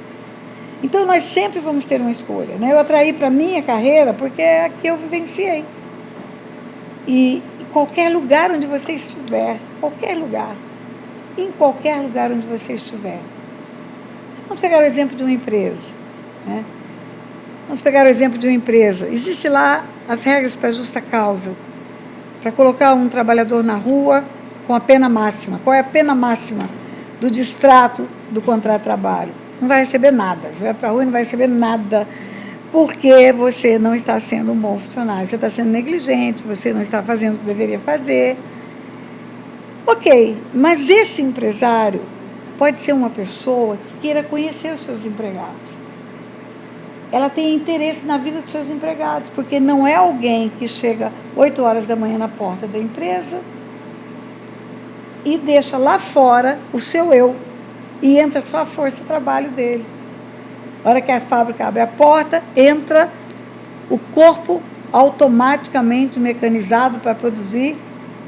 Speaker 2: Então, nós sempre vamos ter uma escolha, né? Eu atraí para a minha carreira porque é a que eu vivenciei. E qualquer lugar onde você estiver, em qualquer lugar onde você estiver. Vamos pegar o exemplo de uma empresa, né? Existe lá as regras para justa causa, para colocar um trabalhador na rua com a pena máxima. Qual é a pena máxima do distrato do contrato de trabalho? Não vai receber nada. Você vai para a rua e não vai receber nada, porque você não está sendo um bom funcionário. Você está sendo negligente, você não está fazendo o que deveria fazer. Ok, mas esse empresário pode ser uma pessoa que queira conhecer os seus empregados. Ela tem interesse na vida dos seus empregados, porque não é alguém que chega 8 horas da manhã na porta da empresa e deixa lá fora o seu eu e entra só a força de trabalho dele. Na hora que a fábrica abre a porta, entra o corpo automaticamente mecanizado para produzir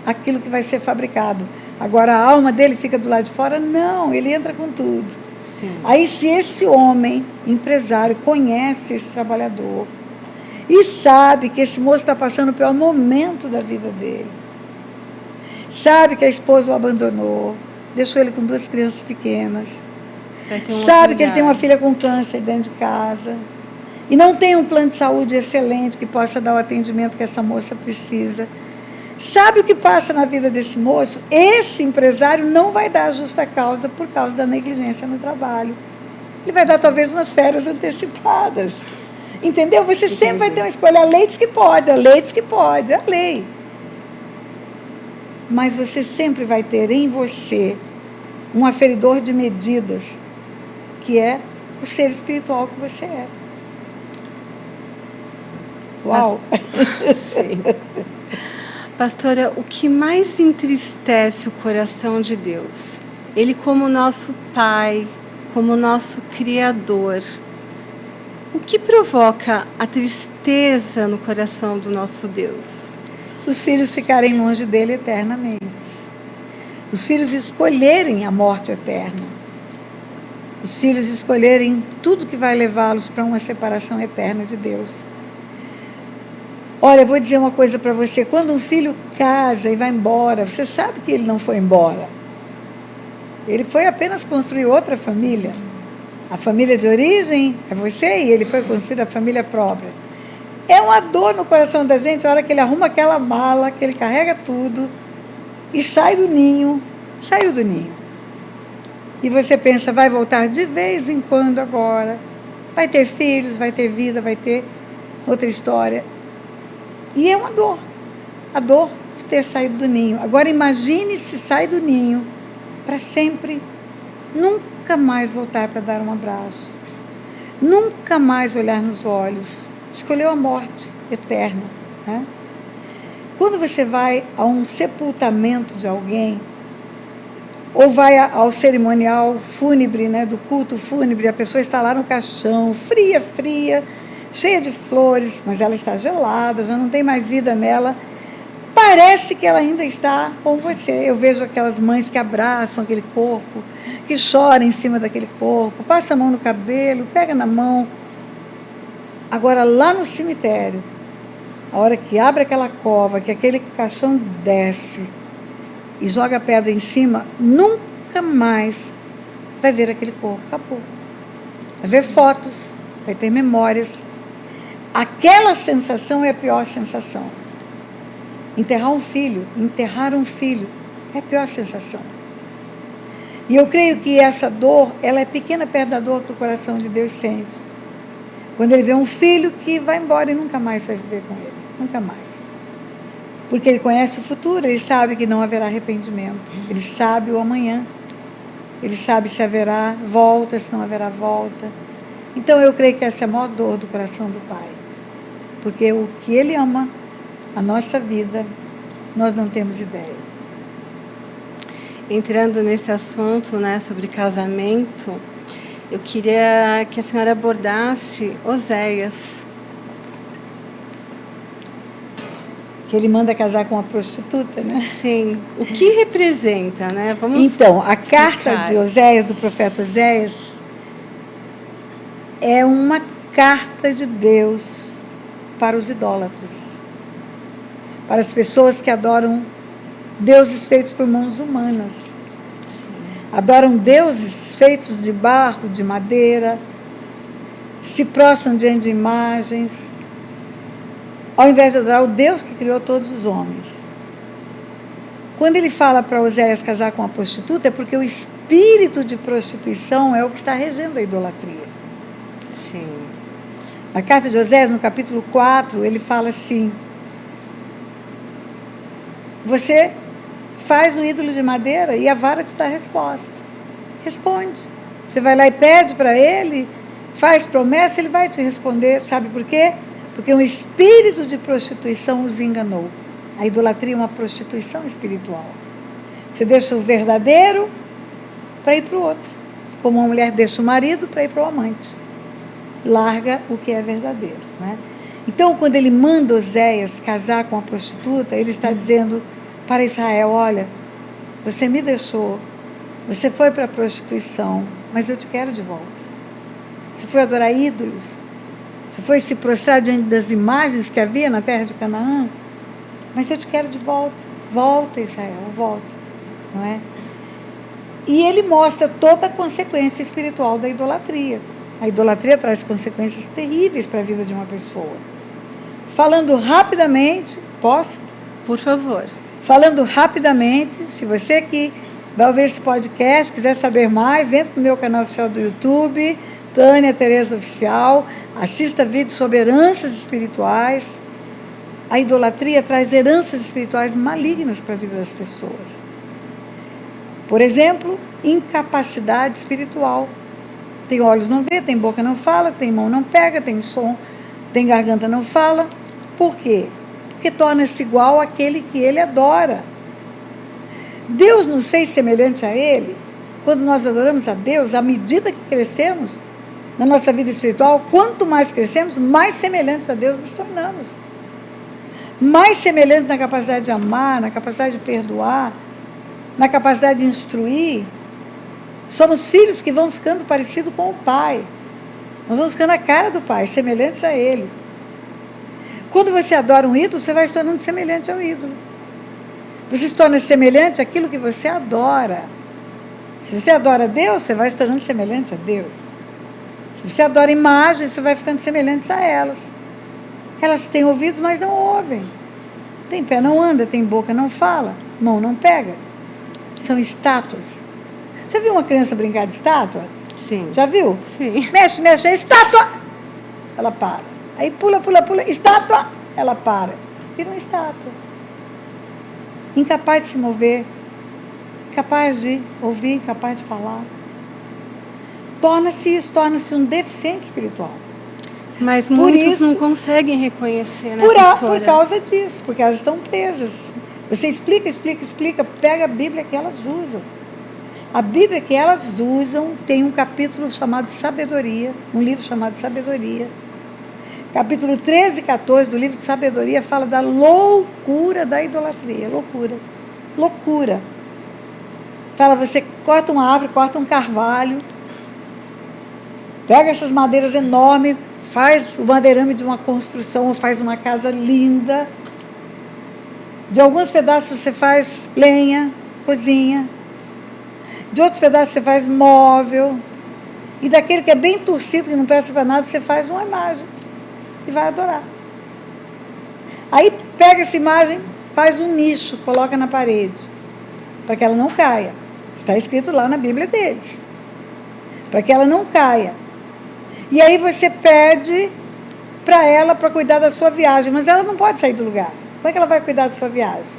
Speaker 2: aquilo que vai ser fabricado. Agora, a alma dele fica do lado de fora? Não, ele entra com tudo.
Speaker 1: Sim.
Speaker 2: Aí, se esse homem, empresário, conhece esse trabalhador e sabe que esse moço está passando o pior momento da vida dele, sabe que a esposa o abandonou, deixou ele com 2 crianças pequenas, sabe que ele tem uma filha com câncer dentro de casa e não tem um plano de saúde excelente que possa dar o atendimento que essa moça precisa, sabe o que passa na vida desse moço? Esse empresário não vai dar a justa causa por causa da negligência no trabalho. Ele vai dar talvez umas férias antecipadas. Entendeu? Você sempre vai ter uma escolha. A lei diz que pode, a lei. Mas você sempre vai ter em você um aferidor de medidas, que é o ser espiritual que você é. Uau!
Speaker 1: Sim. Pastora, o que mais entristece o coração de Deus? Ele como nosso Pai, como nosso Criador. O que provoca a tristeza no coração do nosso Deus?
Speaker 2: Os filhos ficarem longe dele eternamente. Os filhos escolherem a morte eterna. Os filhos escolherem tudo que vai levá-los para uma separação eterna de Deus. Olha, eu vou dizer uma coisa para você. Quando um filho casa e vai embora, você sabe que ele não foi embora. Ele foi apenas construir outra família. A família de origem é você e ele foi construir a família própria. É uma dor no coração da gente a hora que ele arruma aquela mala, que ele carrega tudo e sai do ninho. Saiu do ninho. E você pensa, vai voltar de vez em quando agora. Vai ter filhos, vai ter vida, vai ter outra história. E é uma dor, a dor de ter saído do ninho. Agora imagine se sai do ninho para sempre, nunca mais voltar para dar um abraço, nunca mais olhar nos olhos, escolheu a morte eterna, né? Quando você vai a um sepultamento de alguém, ou vai ao cerimonial fúnebre, né, do culto fúnebre, a pessoa está lá no caixão, fria, cheia de flores, mas ela está gelada, já não tem mais vida nela. Parece que ela ainda está com você. Eu vejo aquelas mães que abraçam aquele corpo, que choram em cima daquele corpo, passa a mão no cabelo, pega na mão. Agora, lá no cemitério, a hora que abre aquela cova, que aquele caixão desce e joga a pedra em cima, nunca mais vai ver aquele corpo. Acabou. Vai ver fotos, vai ter memórias. Aquela sensação é a pior sensação. Enterrar um filho é a pior sensação. E eu creio que essa dor, ela é pequena perto da dor que o coração de Deus sente. Quando ele vê um filho que vai embora e nunca mais vai viver com ele. Nunca mais. Porque ele conhece o futuro, ele sabe que não haverá arrependimento. Ele sabe o amanhã. Ele sabe se haverá volta, se não haverá volta. Então eu creio que essa é a maior dor do coração do Pai. Porque o que Ele ama, a nossa vida, nós não temos ideia.
Speaker 1: Entrando nesse assunto, né, sobre casamento, eu queria que a senhora abordasse Oséias.
Speaker 2: Que ele manda casar com uma prostituta, né?
Speaker 1: Sim. O que representa, né? Vamos
Speaker 2: então, a
Speaker 1: explicar.
Speaker 2: carta de Oséias, do profeta Oséias, é uma carta de Deus para os idólatras. Para as pessoas que adoram deuses feitos por mãos humanas.
Speaker 1: Sim.
Speaker 2: Adoram deuses feitos de barro, de madeira, se prostram diante de imagens, ao invés de adorar o Deus que criou todos os homens. Quando ele fala para Oséias casar com uma prostituta, é porque o espírito de prostituição é o que está regendo a idolatria.
Speaker 1: Sim.
Speaker 2: Na carta de Oséias, no capítulo 4, ele fala assim: você faz um ídolo de madeira e a vara te dá a resposta. Responde. Você vai lá e pede para ele, faz promessa, ele vai te responder. Sabe por quê? Porque um espírito de prostituição os enganou. A idolatria é uma prostituição espiritual. Você deixa o verdadeiro para ir para o outro. Como uma mulher deixa o marido para ir para o amante. Larga o que é verdadeiro. Né? Então, quando ele manda Oséias casar com a prostituta, ele está dizendo para Israel: olha, você me deixou, você foi para a prostituição, mas eu te quero de volta. Você foi adorar ídolos, você foi se prostrar diante das imagens que havia na terra de Canaã, mas eu te quero de volta. Volta, Israel, volta. Não é? E ele mostra toda a consequência espiritual da idolatria. A idolatria traz consequências terríveis para a vida de uma pessoa. Falando rapidamente, posso?
Speaker 1: Por favor.
Speaker 2: Falando rapidamente, se você que vai ouvir esse podcast, quiser saber mais, entre no meu canal oficial do YouTube, Tânia Tereza Oficial, assista vídeos sobre heranças espirituais. A idolatria traz heranças espirituais malignas para a vida das pessoas. Por exemplo, incapacidade espiritual. Tem olhos não vê, tem boca não fala, tem mão não pega, tem som, tem garganta não fala. Por quê? Porque torna-se igual àquele que ele adora. Deus nos fez semelhante a ele. Quando nós adoramos a Deus, à medida que crescemos na nossa vida espiritual, quanto mais crescemos, mais semelhantes a Deus nos tornamos. Mais semelhantes na capacidade de amar, na capacidade de perdoar, na capacidade de instruir. Somos filhos que vão ficando parecidos com o Pai. Nós vamos ficando a cara do Pai, semelhantes a Ele. Quando você adora um ídolo, você vai se tornando semelhante ao ídolo. Você se torna semelhante àquilo que você adora. Se você adora Deus, você vai se tornando semelhante a Deus. Se você adora imagens, você vai ficando semelhante a elas. Elas têm ouvidos, mas não ouvem. Tem pé, não anda, tem boca, não fala, mão não pega. São estátuas. Já viu uma criança brincar de estátua?
Speaker 1: Sim.
Speaker 2: Já viu?
Speaker 1: Sim.
Speaker 2: Mexe, mexe, estátua! Ela para. Aí pula, pula, pula, estátua! Ela para. Vira uma estátua. Incapaz de se mover, incapaz de ouvir, incapaz de falar. Torna-se isso, torna-se um deficiente espiritual.
Speaker 1: Mas muitos não conseguem reconhecer, né,
Speaker 2: por causa disso, porque elas estão presas. Você explica, explica, explica, pega a Bíblia que elas usam. A Bíblia que elas usam tem um capítulo chamado Sabedoria, um livro chamado Sabedoria. Capítulo 13 e 14 do livro de Sabedoria fala da loucura da idolatria. Loucura. Loucura. Fala, você corta uma árvore, corta um carvalho, pega essas madeiras enormes, faz o madeirame de uma construção, ou faz uma casa linda. De alguns pedaços você faz lenha, cozinha. De outros pedaços você faz móvel. E daquele que é bem torcido, que não presta para nada, você faz uma imagem e vai adorar. Aí pega essa imagem, faz um nicho, coloca na parede, para que ela não caia. Está escrito lá na Bíblia deles. Para que ela não caia. E aí você pede para ela para cuidar da sua viagem, mas ela não pode sair do lugar. Como é que ela vai cuidar da sua viagem?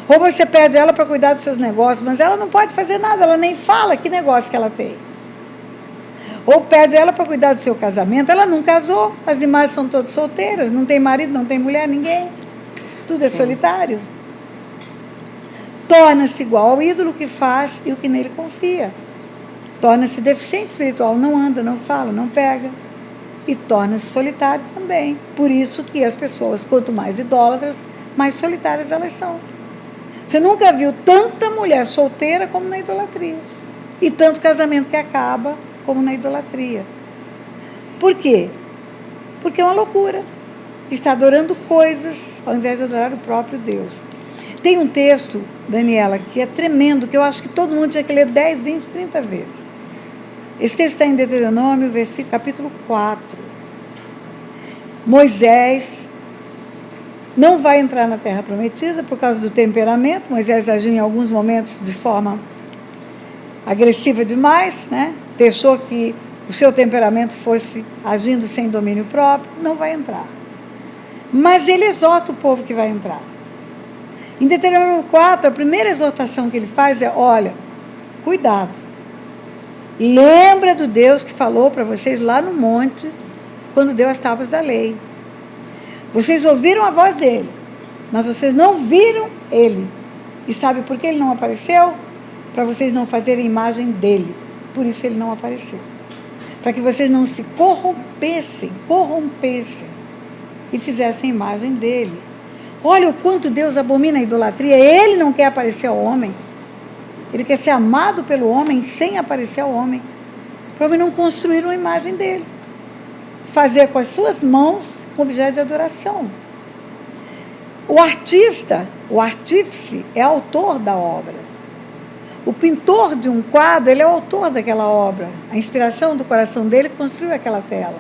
Speaker 2: Ou você pede ela para cuidar dos seus negócios, mas ela não pode fazer nada, ela nem fala que negócio que ela tem. Ou pede ela para cuidar do seu casamento, ela não casou, as imagens são todas solteiras, não tem marido, não tem mulher, ninguém. Tudo é solitário. Torna-se igual ao ídolo que faz e o que nele confia. Torna-se deficiente espiritual, não anda, não fala, não pega. E torna-se solitário também. Por isso que as pessoas, quanto mais idólatras, mais solitárias elas são. Você nunca viu tanta mulher solteira como na idolatria. E tanto casamento que acaba como na idolatria. Por quê? Porque é uma loucura. Está adorando coisas ao invés de adorar o próprio Deus. Tem um texto, Daniela, que é tremendo, que eu acho que todo mundo tinha que ler 10, 20, 30 vezes. Esse texto está em Deuteronômio, capítulo 4. Moisés não vai entrar na Terra Prometida por causa do temperamento. Moisés agiu em alguns momentos de forma agressiva demais, né? Deixou que o seu temperamento fosse agindo sem domínio próprio. Não vai entrar. Mas ele exorta o povo que vai entrar. Em Deuteronômio 4, a primeira exortação que ele faz é: olha, cuidado. Lembra do Deus que falou para vocês lá no monte, quando deu as tábuas da lei. Vocês ouviram a voz dele, mas vocês não viram ele. E sabe por que ele não apareceu? Para vocês não fazerem imagem dele. Por isso ele não apareceu. Para que vocês não se corrompessem e fizessem imagem dele. Olha o quanto Deus abomina a idolatria. Ele não quer aparecer ao homem. Ele quer ser amado pelo homem sem aparecer ao homem. Para o homem não construir uma imagem dele. Fazer com as suas mãos um objeto de adoração. O artista, o artífice, é autor da obra. O pintor de um quadro, ele é o autor daquela obra. A inspiração do coração dele construiu aquela tela.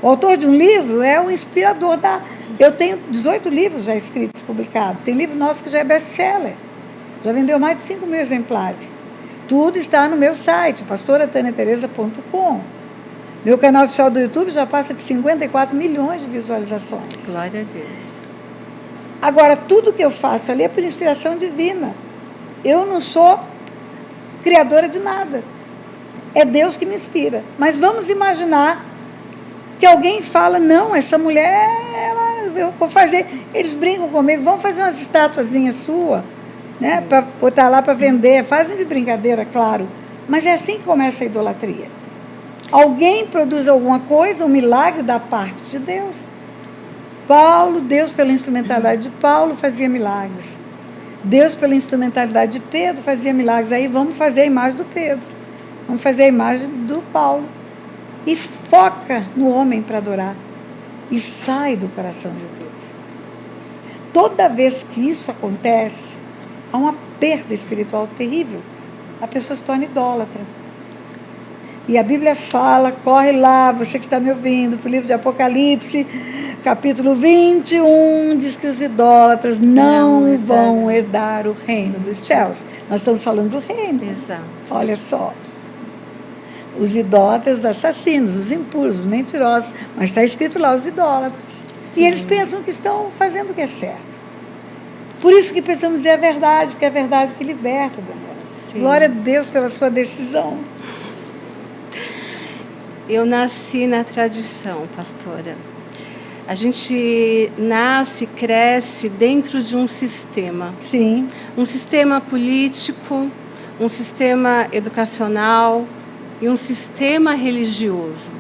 Speaker 2: O autor de um livro é o inspirador da... Eu tenho 18 livros já escritos, publicados. Tem livro nosso que já é best-seller. Já vendeu mais de 5 mil exemplares. Tudo está no meu site, pastorataniatereza.com. Meu canal oficial do YouTube já passa de 54 milhões de visualizações.
Speaker 1: Glória a Deus.
Speaker 2: Agora, tudo que eu faço ali é por inspiração divina. Eu não sou criadora de nada. É Deus que me inspira. Mas vamos imaginar que alguém fala: não, essa mulher, eu vou fazer... Eles brincam comigo: vamos fazer umas estatuazinhas suas, né, para botar lá para vender. Fazem de brincadeira, claro. Mas é assim que começa a idolatria. Alguém produz alguma coisa, um milagre da parte de Deus. Deus, pela instrumentalidade de Paulo, fazia milagres. Deus, pela instrumentalidade de Pedro, fazia milagres. Aí vamos fazer a imagem do Pedro. Vamos fazer a imagem do Paulo. E foca no homem para adorar. E sai do coração de Deus. Toda vez que isso acontece, há uma perda espiritual terrível. A pessoa se torna idólatra. E a Bíblia fala, corre lá, você que está me ouvindo, para o livro de Apocalipse, capítulo 21, diz que os idólatras não vão herdar o reino dos céus. Nós estamos falando do reino.
Speaker 1: Exato.
Speaker 2: Olha só. Os idólatras, os assassinos, os impuros, os mentirosos. Mas está escrito lá, os idólatras. Sim. E eles pensam que estão fazendo o que é certo. Por isso que precisamos dizer a verdade, porque é a verdade que liberta, Daniela. Sim. Glória a Deus pela sua decisão.
Speaker 1: Eu nasci na tradição, pastora. A gente nasce, cresce dentro de um sistema.
Speaker 2: Sim.
Speaker 1: Um sistema político, um sistema educacional e um sistema religioso.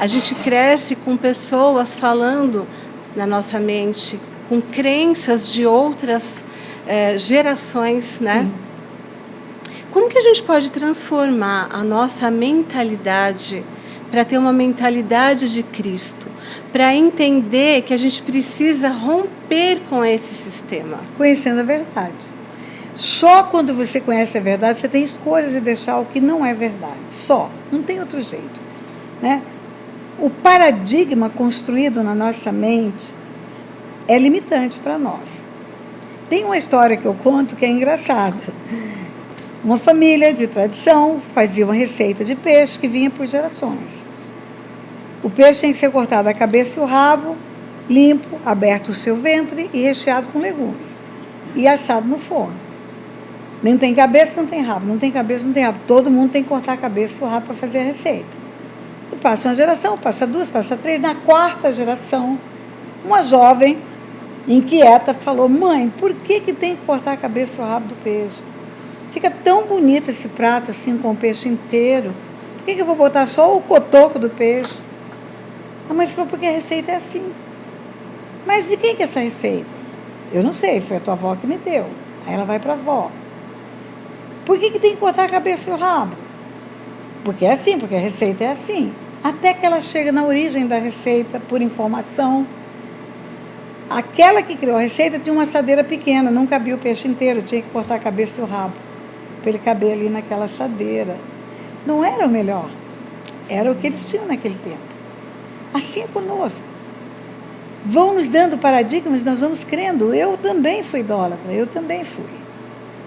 Speaker 1: A gente cresce com pessoas falando na nossa mente, com crenças de outras gerações, né? Sim. Como que a gente pode transformar a nossa mentalidade para ter uma mentalidade de Cristo, para entender que a gente precisa romper com esse sistema.
Speaker 2: Conhecendo a verdade. Só quando você conhece a verdade, você tem escolhas de deixar o que não é verdade. Só. Não tem outro jeito. Né? O paradigma construído na nossa mente é limitante para nós. Tem uma história que eu conto que é engraçada. Uma família de tradição fazia uma receita de peixe que vinha por gerações. O peixe tem que ser cortado a cabeça e o rabo, limpo, aberto o seu ventre e recheado com legumes. E assado no forno. Nem tem cabeça, não tem rabo. Não tem cabeça, não tem rabo. Todo mundo tem que cortar a cabeça e o rabo para fazer a receita. E passa uma geração, passa duas, passa três. Na quarta geração, uma jovem inquieta falou: mãe, por que tem que cortar a cabeça e o rabo do peixe? Fica tão bonito esse prato assim com o peixe inteiro. Por que eu vou botar só o cotoco do peixe? A mãe falou: porque a receita é assim. Mas de quem que é essa receita? Eu não sei, foi a tua avó que me deu. Aí ela vai para a avó. Por que tem que cortar a cabeça e o rabo? Porque é assim, porque a receita é assim. Até que ela chega na origem da receita, por informação. Aquela que criou a receita tinha uma assadeira pequena, não cabia o peixe inteiro, tinha que cortar a cabeça e o rabo, para ele caber ali naquela assadeira. Não era o melhor, era o que eles tinham naquele tempo. Assim é conosco. Vão nos dando paradigmas, nós vamos crendo. Eu também fui idólatra, eu também fui.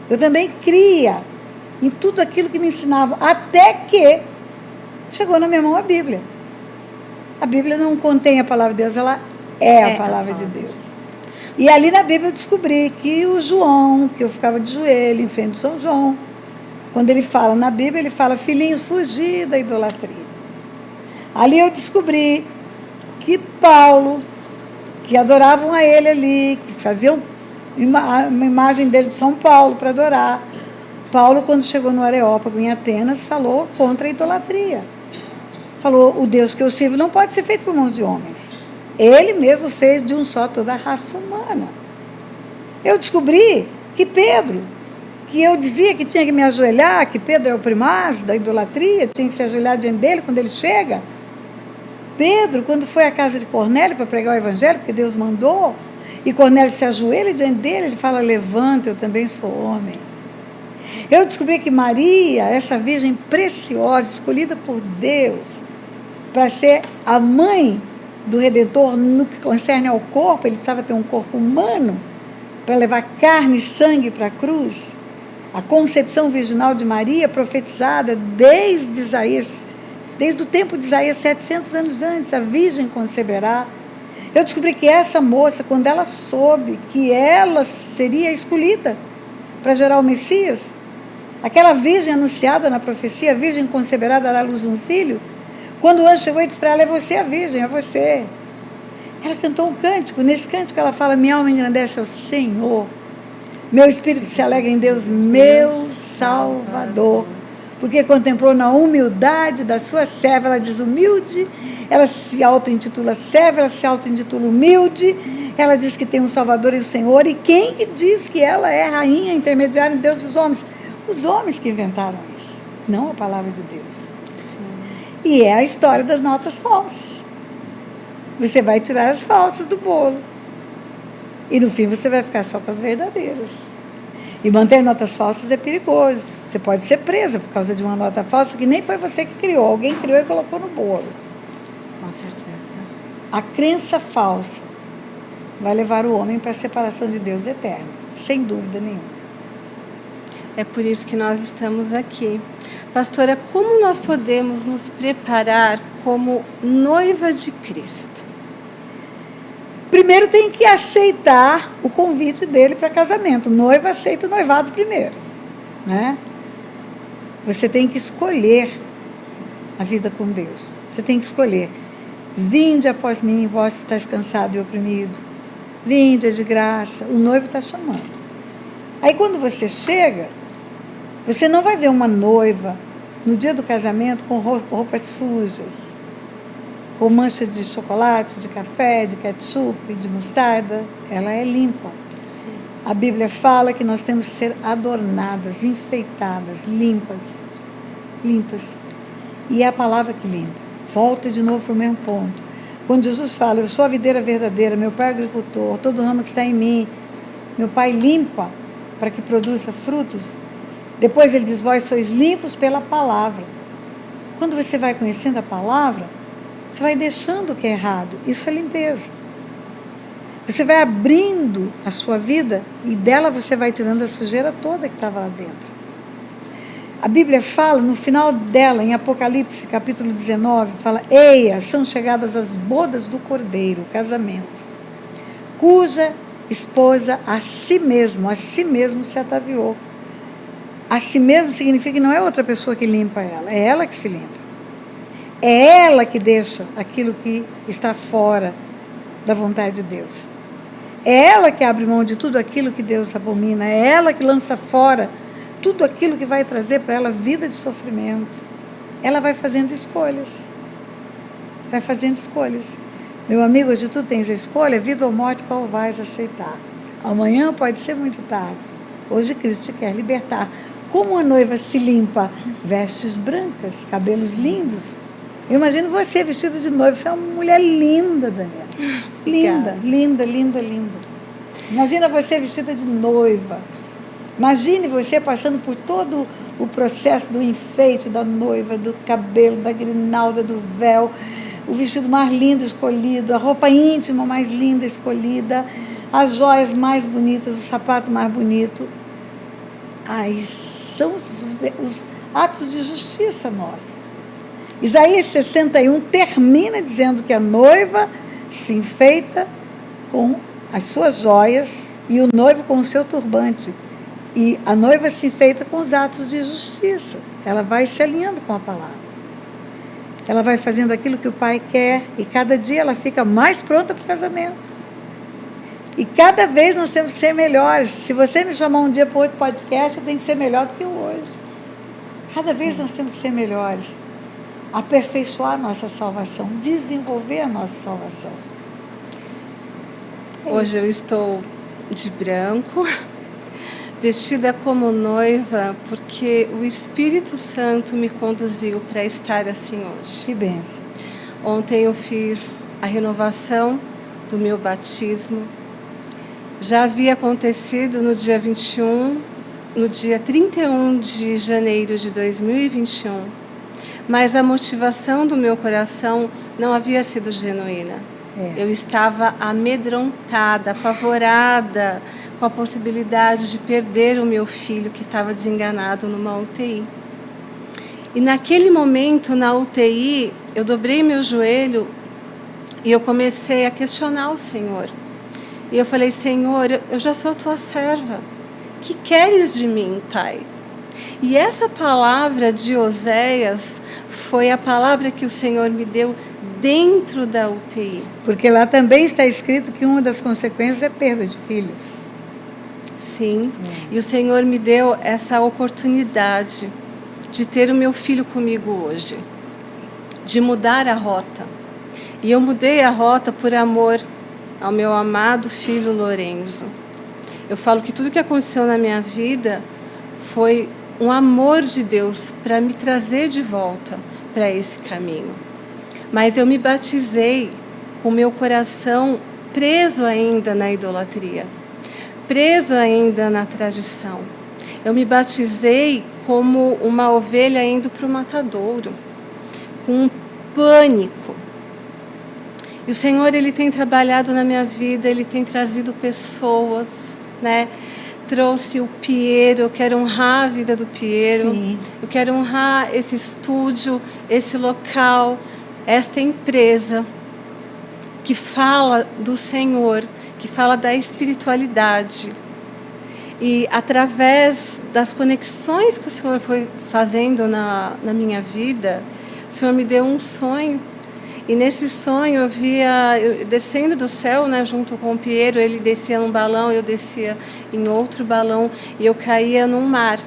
Speaker 2: Eu também cria em tudo aquilo que me ensinavam, até que chegou na minha mão a Bíblia. A Bíblia não contém a palavra de Deus, ela é a palavra de Deus. E ali na Bíblia eu descobri que o João, que eu ficava de joelho em frente de São João, quando ele fala na Bíblia, ele fala: filhinhos, fugir da idolatria. Ali eu descobri que Paulo, que adoravam a ele ali, que faziam uma imagem dele de São Paulo para adorar. Paulo, quando chegou no Areópago, em Atenas, falou contra a idolatria. Falou: o Deus que eu sirvo não pode ser feito por mãos de homens. Ele mesmo fez de um só toda a raça humana. Eu descobri que Pedro, que eu dizia que tinha que me ajoelhar, que Pedro é o primaz da idolatria, tinha que se ajoelhar diante dele quando ele chega. Pedro, quando foi à casa de Cornélio para pregar o evangelho, porque Deus mandou, e Cornélio se ajoelha diante dele, ele fala: levanta, eu também sou homem. Eu descobri que Maria, essa virgem preciosa, escolhida por Deus para ser a mãe do Redentor no que concerne ao corpo, ele precisava ter um corpo humano para levar carne e sangue para a cruz. A concepção virginal de Maria, profetizada desde Isaías, desde o tempo de Isaías, 700 anos antes, a virgem conceberá. Eu descobri que essa moça, quando ela soube que ela seria escolhida para gerar o Messias, aquela virgem anunciada na profecia, a virgem conceberá, dará à luz um filho, quando o anjo chegou e disse para ela: é você a virgem, é você. Ela cantou um cântico, nesse cântico ela fala: minha alma engrandece ao Senhor, meu espírito se alegra em Deus, meu Salvador, porque contemplou na humildade da sua serva. Ela diz humilde, ela se auto-intitula serva, ela se auto-intitula humilde, ela diz que tem um Salvador e o Senhor. E quem que diz que ela é rainha intermediária em Deus dos homens? Os homens que inventaram isso, não a palavra de Deus. E é a história das notas falsas. Você vai tirar as falsas do bolo. E no fim você vai ficar só com as verdadeiras. E manter notas falsas é perigoso. Você pode ser presa por causa de uma nota falsa que nem foi você que criou. Alguém criou e colocou no bolo.
Speaker 1: Com certeza.
Speaker 2: A crença falsa vai levar o homem para a separação de Deus eterna. Sem dúvida nenhuma.
Speaker 1: É por isso que nós estamos aqui. Pastora, como nós podemos nos preparar como noiva de Cristo?
Speaker 2: Primeiro tem que aceitar o convite dele para casamento. Noiva aceita o noivado primeiro, né? Você tem que escolher a vida com Deus. Você tem que escolher. Vinde após mim, vós estáis cansado e oprimido. Vinde, é de graça. O noivo está chamando. Aí quando você chega, você não vai ver uma noiva no dia do casamento com roupas sujas, com mancha de chocolate, de café, de ketchup, de mostarda. Ela é limpa.
Speaker 1: Sim.
Speaker 2: A Bíblia fala que nós temos que ser adornadas, enfeitadas, limpas. Limpas. E é a palavra que limpa. Volta de novo para o mesmo ponto. Quando Jesus fala, eu sou a videira verdadeira, meu pai é agricultor, todo ramo que está em mim, meu pai limpa para que produza frutos. Depois ele diz, vós sois limpos pela palavra. Quando você vai conhecendo a palavra, você vai deixando o que é errado. Isso é limpeza. Você vai abrindo a sua vida e dela você vai tirando a sujeira toda que estava lá dentro. A Bíblia fala, no final dela, em Apocalipse, capítulo 19, fala, eia, são chegadas as bodas do Cordeiro, o casamento, cuja esposa a si mesmo se ataviou. A si mesmo significa que não é outra pessoa que limpa ela, é ela que se limpa. É ela que deixa aquilo que está fora da vontade de Deus. É ela que abre mão de tudo aquilo que Deus abomina, é ela que lança fora tudo aquilo que vai trazer para ela vida de sofrimento. Ela vai fazendo escolhas. Vai fazendo escolhas. Meu amigo, hoje tu tens a escolha, vida ou morte, qual vais aceitar? Amanhã pode ser muito tarde. Hoje Cristo te quer libertar. Como a noiva se limpa? Vestes brancas, cabelos lindos. Eu imagino você vestida de noiva. Você é uma mulher linda, Daniela. Linda, linda, linda, linda. Imagina você vestida de noiva. Imagine você passando por todo o processo do enfeite da noiva, do cabelo, da grinalda, do véu, o vestido mais lindo escolhido, a roupa íntima mais linda escolhida, as joias mais bonitas, o sapato mais bonito. Aí são os atos de justiça nossos. Isaías 61 termina dizendo que a noiva se enfeita com as suas joias e o noivo com o seu turbante. E a noiva se enfeita com os atos de justiça. Ela vai se alinhando com a palavra. Ela vai fazendo aquilo que o pai quer. E cada dia ela fica mais pronta para o casamento. E cada vez nós temos que ser melhores. Se você me chamar um dia para outro podcast, eu tenho que ser melhor do que eu hoje. Cada vez nós temos que ser melhores. Aperfeiçoar a nossa salvação. Desenvolver a nossa salvação.
Speaker 1: Hoje eu estou de branco, vestida como noiva, porque o Espírito Santo me conduziu para estar assim hoje.
Speaker 2: Que bênção.
Speaker 1: Ontem eu fiz a renovação do meu batismo. Já havia acontecido no dia 21, no dia 31 de janeiro de 2021, mas a motivação do meu coração não havia sido genuína. Eu estava amedrontada, apavorada, com a possibilidade de perder o meu filho que estava desenganado numa UTI. E naquele momento, na UTI, eu dobrei meu joelho e eu comecei a questionar o Senhor. E eu falei, Senhor, eu já sou tua serva. O que queres de mim, Pai? E essa palavra de Oséias foi a palavra que o Senhor me deu dentro da UTI.
Speaker 2: Porque lá também está escrito que uma das consequências é perda de filhos.
Speaker 1: Sim, e o Senhor me deu essa oportunidade de ter o meu filho comigo hoje, de mudar a rota. E eu mudei a rota por amor ao meu amado filho Lorenzo. Eu falo que tudo que aconteceu na minha vida foi um amor de Deus para me trazer de volta para esse caminho. Mas eu me batizei com o meu coração preso ainda na idolatria, preso ainda na tradição. Eu me batizei como uma ovelha indo para o matadouro, com um pânico. E o Senhor, Ele tem trabalhado na minha vida, Ele tem trazido pessoas, né? Trouxe o Piero, eu quero honrar a vida do Piero. Sim. Eu quero honrar esse estúdio, esse local, esta empresa que fala do Senhor, que fala da espiritualidade. E através das conexões que o Senhor foi fazendo na minha vida, o Senhor me deu um sonho. E nesse sonho eu descendo do céu, né, junto com o Piero, ele descia num balão, eu descia em outro balão e eu caía num mar.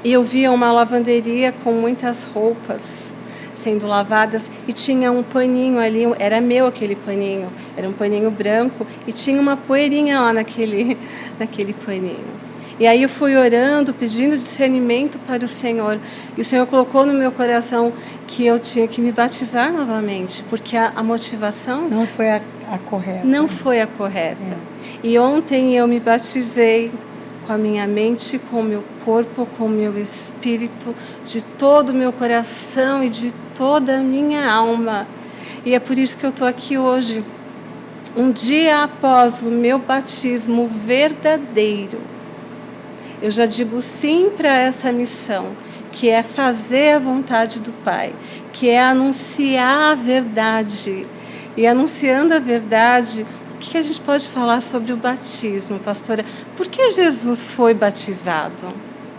Speaker 1: E eu via uma lavanderia com muitas roupas sendo lavadas e tinha um paninho ali, era meu aquele paninho, era um paninho branco e tinha uma poeirinha lá naquele paninho. E aí eu fui orando, pedindo discernimento para o Senhor. E o Senhor colocou no meu coração que eu tinha que me batizar novamente, porque a motivação
Speaker 2: Não foi a correta.
Speaker 1: não foi a correta. E ontem eu me batizei com a minha mente, com o meu corpo, com o meu espírito, de todo o meu coração e de toda a minha alma. E é por isso que eu estou aqui hoje, um dia após o meu batismo verdadeiro. Eu já digo sim para essa missão, que é fazer a vontade do Pai, que é anunciar a verdade. E anunciando a verdade, o que a gente pode falar sobre o batismo, pastora? Por que Jesus foi batizado?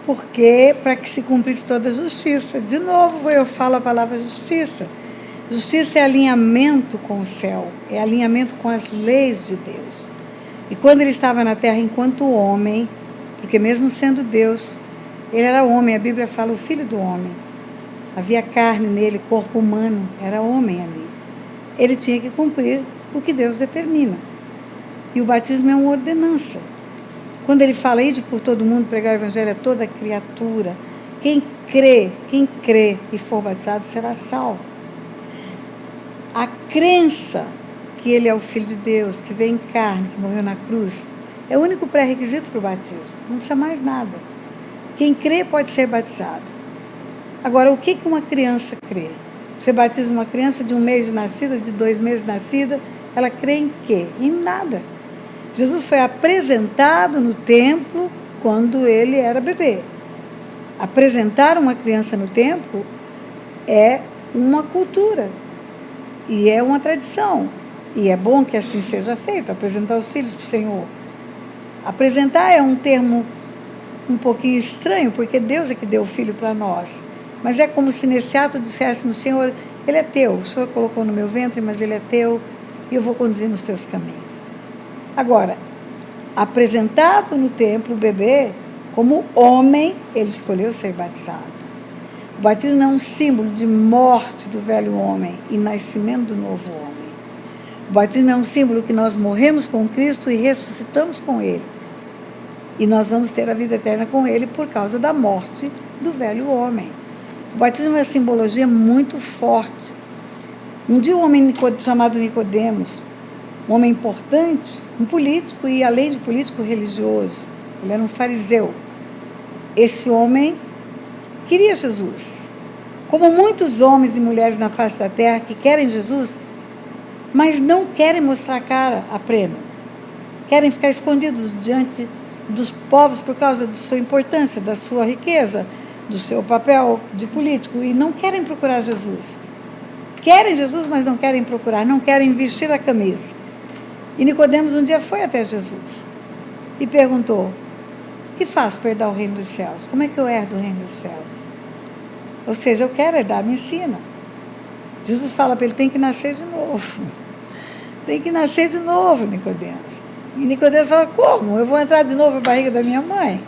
Speaker 2: Porque para que se cumprisse toda a justiça. De novo eu falo a palavra justiça. Justiça é alinhamento com o céu, é alinhamento com as leis de Deus. E quando ele estava na terra enquanto homem, porque mesmo sendo Deus, ele era homem, a Bíblia fala o filho do homem. Havia carne nele, corpo humano, era homem ali. Ele tinha que cumprir o que Deus determina. E o batismo é uma ordenança. Quando ele fala, ide por todo mundo, pregar o evangelho a toda criatura, quem crê e for batizado será salvo. A crença que ele é o Filho de Deus, que veio em carne, que morreu na cruz, é o único pré-requisito para o batismo. Não precisa mais nada. Quem crê pode ser batizado. Agora, o que uma criança crê? Você batiza uma criança de 1 mês de nascida, de 2 meses de nascida, ela crê em quê? Em nada. Jesus foi apresentado no templo quando ele era bebê. Apresentar uma criança no templo é uma cultura e é uma tradição. E é bom que assim seja feito, apresentar os filhos para o Senhor. Apresentar é um termo um pouquinho estranho, porque Deus é que deu o filho para nós. Mas é como se nesse ato disséssemos, Senhor, ele é teu, o Senhor colocou no meu ventre, mas ele é teu, e eu vou conduzir nos teus caminhos. Agora, apresentado no templo o bebê, como homem, ele escolheu ser batizado. O batismo é um símbolo de morte do velho homem e nascimento do novo homem. O batismo é um símbolo que nós morremos com Cristo e ressuscitamos com Ele. E nós vamos ter a vida eterna com Ele por causa da morte do velho homem. O batismo é uma simbologia muito forte. Um dia um homem chamado Nicodemos, um homem importante, um político e, além de político, religioso. Ele era um fariseu. Esse homem queria Jesus. Como muitos homens e mulheres na face da terra que querem Jesus, mas não querem mostrar a cara a prêmio. Querem ficar escondidos diante dos povos por causa de sua importância, da sua riqueza, do seu papel de político, e não querem procurar Jesus. Querem Jesus, mas não querem procurar, não querem vestir a camisa. E Nicodemos um dia foi até Jesus e perguntou, o que faço para herdar o reino dos céus? Como é que eu herdo o reino dos céus? Ou seja, eu quero herdar, me ensina. Jesus fala para ele, tem que nascer de novo. Tem que nascer de novo, Nicodemos. E Nicodemos fala, como? Eu vou entrar de novo na barriga da minha mãe?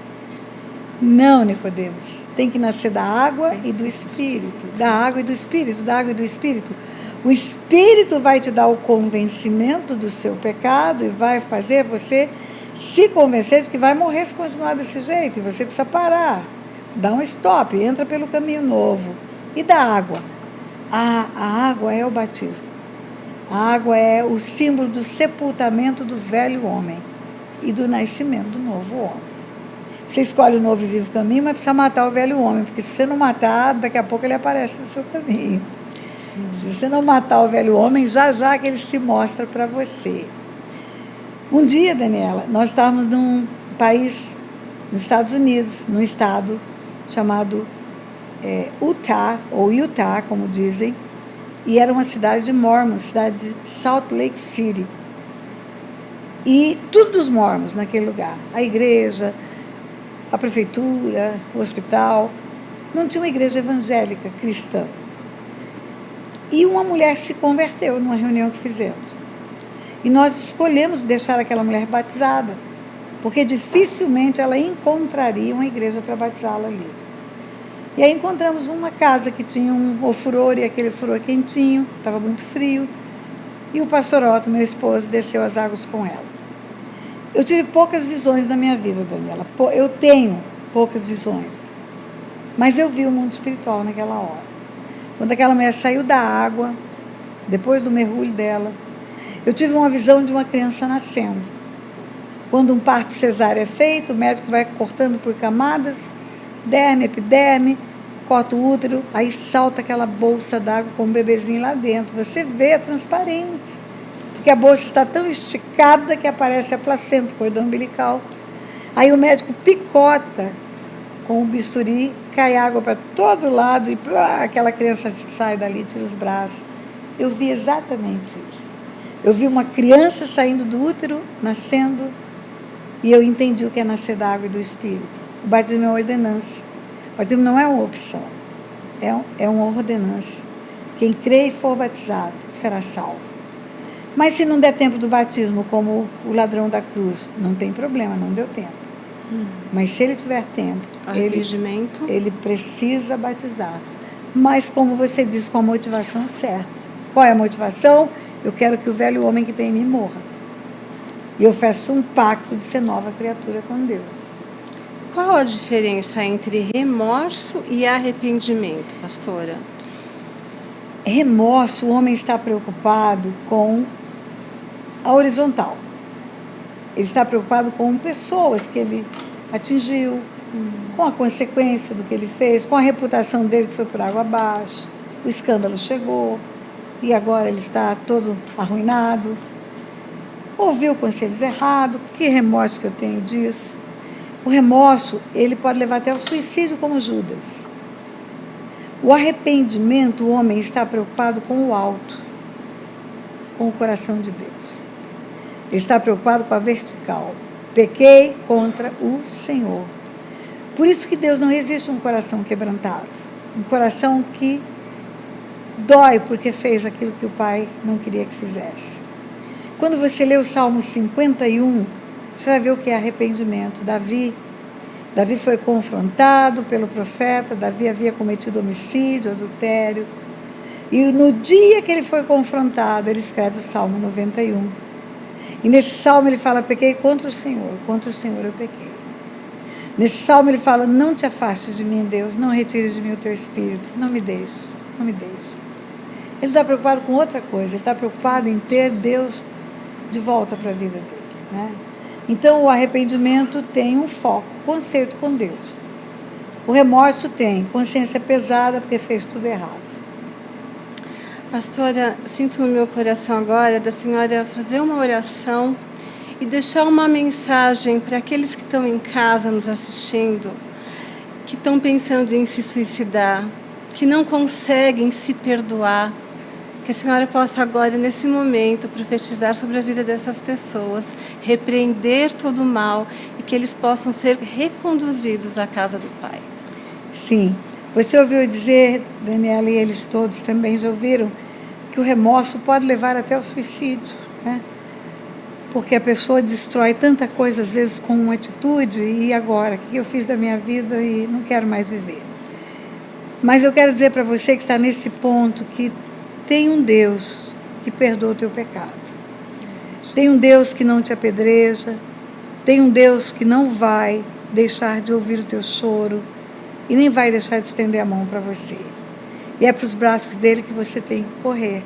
Speaker 2: Não, Nicodemos. Tem que nascer da água e do Espírito. Da água e do Espírito, da água e do Espírito. O Espírito vai te dar o convencimento do seu pecado e vai fazer você se convencer de que vai morrer se continuar desse jeito. E você precisa parar. Dá um stop, entra pelo caminho novo. E da água? A água é o batismo. A água é o símbolo do sepultamento do velho homem e do nascimento do novo homem. Você escolhe o novo e vivo caminho, mas precisa matar o velho homem, porque se você não matar, daqui a pouco ele aparece no seu caminho. Sim. Se você não matar o velho homem, já que ele se mostra para você. Um dia, Daniela, nós estávamos num país, nos Estados Unidos, num estado chamado Utah, ou Utah, como dizem, e era uma cidade de Mormons, cidade de Salt Lake City. E tudo dos Mormons naquele lugar. A igreja, a prefeitura, o hospital. Não tinha uma igreja evangélica cristã. E uma mulher se converteu numa reunião que fizemos. E nós escolhemos deixar aquela mulher batizada, porque dificilmente ela encontraria uma igreja para batizá-la ali. E aí encontramos uma casa que tinha um ofuror, e aquele ofuror quentinho, estava muito frio. E o pastor Otto, meu esposo, desceu as águas com ela. Eu tive poucas visões na minha vida, Daniela. Eu tenho poucas visões. Mas eu vi o mundo espiritual naquela hora. Quando aquela mulher saiu da água, depois do mergulho dela, eu tive uma visão de uma criança nascendo. Quando um parto cesáreo é feito, o médico vai cortando por camadas, derme, epiderme, corta o útero, aí salta aquela bolsa d'água com um bebezinho lá dentro. Você vê, é transparente. Porque a bolsa está tão esticada que aparece a placenta, o cordão umbilical. Aí o médico picota com o bisturi, cai água para todo lado e plá, aquela criança sai dali, tira os braços. Eu vi exatamente isso. Eu vi uma criança saindo do útero, nascendo, e eu entendi o que é nascer da água e do Espírito. O batismo é uma ordenança. O batismo não é uma opção, é uma ordenança. Quem crê e for batizado será salvo. Mas se não der tempo do batismo, como o ladrão da cruz, não tem problema, não deu tempo. Mas se ele tiver tempo, ele precisa batizar. Mas, como você diz, com a motivação certa. Qual é a motivação? Eu quero que o velho homem que tem em mim morra. E eu faço um pacto de ser nova criatura com Deus.
Speaker 1: Qual a diferença entre remorso e arrependimento, pastora?
Speaker 2: Remorso, o homem está preocupado com a horizontal. Ele está preocupado com pessoas que ele atingiu, com a consequência do que ele fez, com a reputação dele que foi por água abaixo, o escândalo chegou e agora ele está todo arruinado. Ouviu conselhos errados, que remorso que eu tenho disso? O remorso, ele pode levar até ao suicídio, como Judas. O arrependimento, o homem está preocupado com o alto, com o coração de Deus. Ele está preocupado com a vertical. Pequei contra o Senhor. Por isso que Deus não resiste a um coração quebrantado. Um coração que dói porque fez aquilo que o Pai não queria que fizesse. Quando você lê o Salmo 51, você vai ver o que é arrependimento. Davi foi confrontado pelo profeta, Davi havia cometido homicídio, adultério. E no dia que ele foi confrontado, ele escreve o Salmo 91. E nesse salmo ele fala, pequei contra o Senhor eu pequei. Nesse salmo ele fala, não te afastes de mim, Deus, não retires de mim o teu espírito, não me deixe. Ele está preocupado com outra coisa, ele está preocupado em ter Deus de volta para a vida dele, né? Então o arrependimento tem um foco, conserto com Deus. O remorso tem consciência pesada porque fez tudo errado.
Speaker 1: Pastora, sinto no meu coração agora da senhora fazer uma oração e deixar uma mensagem para aqueles que estão em casa nos assistindo, que estão pensando em se suicidar, que não conseguem se perdoar, que a senhora possa agora, nesse momento, profetizar sobre a vida dessas pessoas, repreender todo o mal e que eles possam ser reconduzidos à casa do Pai.
Speaker 2: Sim. Você ouviu dizer, Daniela, e eles todos também já ouviram, que o remorso pode levar até ao suicídio, né? Porque a pessoa destrói tanta coisa, às vezes, com uma atitude, e agora? O que eu fiz da minha vida e não quero mais viver? Mas eu quero dizer para você que está nesse ponto que tem um Deus que perdoa o teu pecado. Tem um Deus que não te apedreja, tem um Deus que não vai deixar de ouvir o teu choro, e nem vai deixar de estender a mão para você. E é para os braços dele que você tem que correr.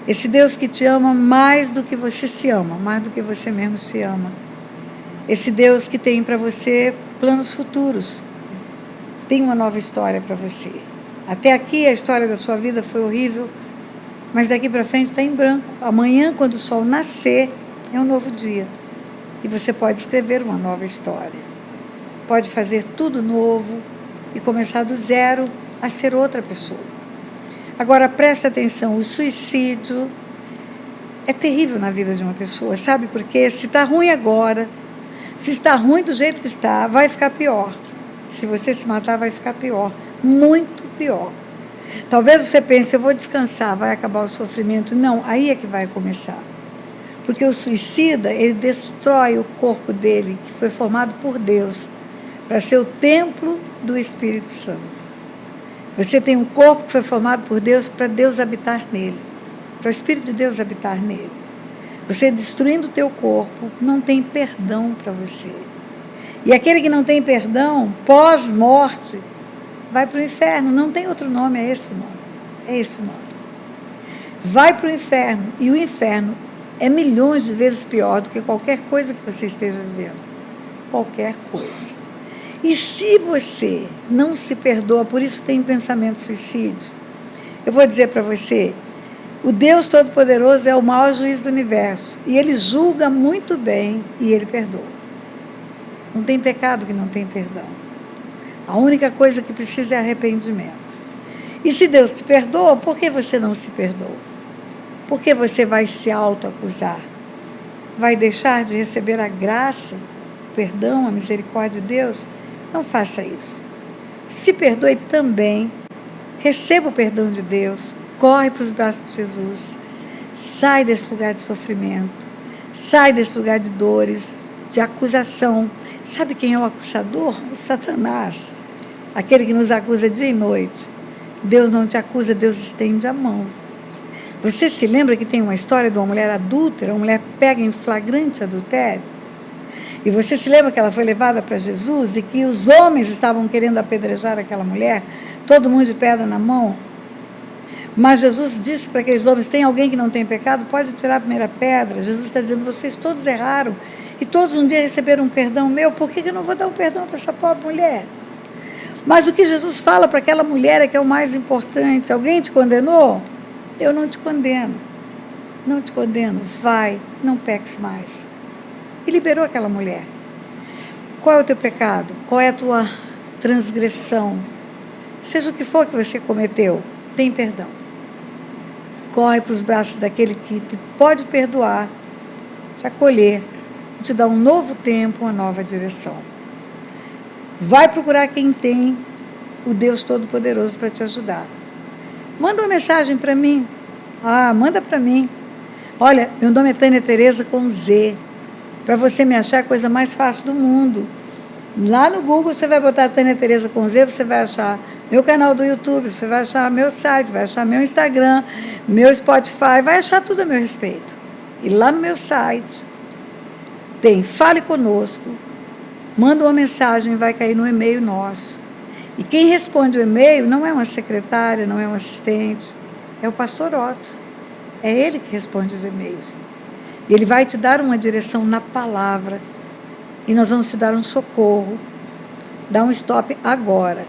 Speaker 2: Esse Deus que te ama mais do que você se ama, mais do que você mesmo se ama. Esse Deus que tem para você planos futuros. Tem uma nova história para você. Até aqui a história da sua vida foi horrível, mas daqui para frente está em branco. Amanhã, quando o sol nascer, é um novo dia. E você pode escrever uma nova história. Pode fazer tudo novo e começar do zero a ser outra pessoa. Agora, presta atenção, o suicídio é terrível na vida de uma pessoa, sabe por quê? Se está ruim agora, se está ruim do jeito que está, vai ficar pior. Se você se matar, vai ficar pior, muito pior. Talvez você pense, eu vou descansar, vai acabar o sofrimento. Não, aí é que vai começar. Porque o suicida, ele destrói o corpo dele, que foi formado por Deus, para ser o templo do Espírito Santo. Você tem um corpo que foi formado por Deus para Deus habitar nele, para o Espírito de Deus habitar nele. você destruindo o teu corpo, não tem perdão para você. E aquele que não tem perdão, pós-morte, vai para o inferno. Não tem outro nome, é esse o nome. É esse o nome. Vai para o inferno. E o inferno é milhões de vezes pior do que qualquer coisa que você esteja vivendo. Qualquer coisa. E se você não se perdoa, por isso tem pensamentos suicídios, eu vou dizer para você, o Deus Todo-Poderoso é o maior juiz do universo. E Ele julga muito bem e Ele perdoa. Não tem pecado que não tem perdão. A única coisa que precisa é arrependimento. E se Deus te perdoa, por que você não se perdoa? Por que você vai se autoacusar? Vai deixar de receber a graça, o perdão, a misericórdia de Deus? Não faça isso. Se perdoe também. Receba o perdão de Deus. Corre para os braços de Jesus. Sai desse lugar de sofrimento. Sai desse lugar de dores, de acusação. Sabe quem é o acusador? O Satanás. Aquele que nos acusa dia e noite. Deus não te acusa, Deus estende a mão. Você se lembra que tem uma história de uma mulher adúltera, uma mulher pega em flagrante adultério? E você se lembra que ela foi levada para Jesus e que os homens estavam querendo apedrejar aquela mulher, todo mundo de pedra na mão? Mas Jesus disse para aqueles homens, tem alguém que não tem pecado? Pode tirar a primeira pedra. Jesus está dizendo, vocês todos erraram e todos um dia receberam um perdão meu, por que eu não vou dar um perdão para essa pobre mulher? Mas o que Jesus fala para aquela mulher é que é o mais importante. Alguém te condenou? Eu não te condeno. Não te condeno. Vai, não peques mais. E liberou aquela mulher. Qual é o teu pecado? Qual é a tua transgressão? Seja o que for que você cometeu, tem perdão. Corre para os braços daquele que te pode perdoar, te acolher, te dar um novo tempo, uma nova direção. Vai procurar quem tem o Deus Todo-Poderoso para te ajudar. Manda uma mensagem para mim. Manda para mim. Olha, meu nome é Tânia Tereza com Z. Para você me achar, é a coisa mais fácil do mundo. Lá no Google você vai botar Tânia Tereza com Z, você vai achar meu canal do YouTube, você vai achar meu site, vai achar meu Instagram, meu Spotify, vai achar tudo a meu respeito. E lá no meu site tem Fale Conosco, manda uma mensagem, vai cair no e-mail nosso. E quem responde o e-mail não é uma secretária, não é um assistente, é o pastor Otto. É ele que responde os e-mails. E ele vai te dar uma direção na palavra. E nós vamos te dar um socorro. Dá um stop agora.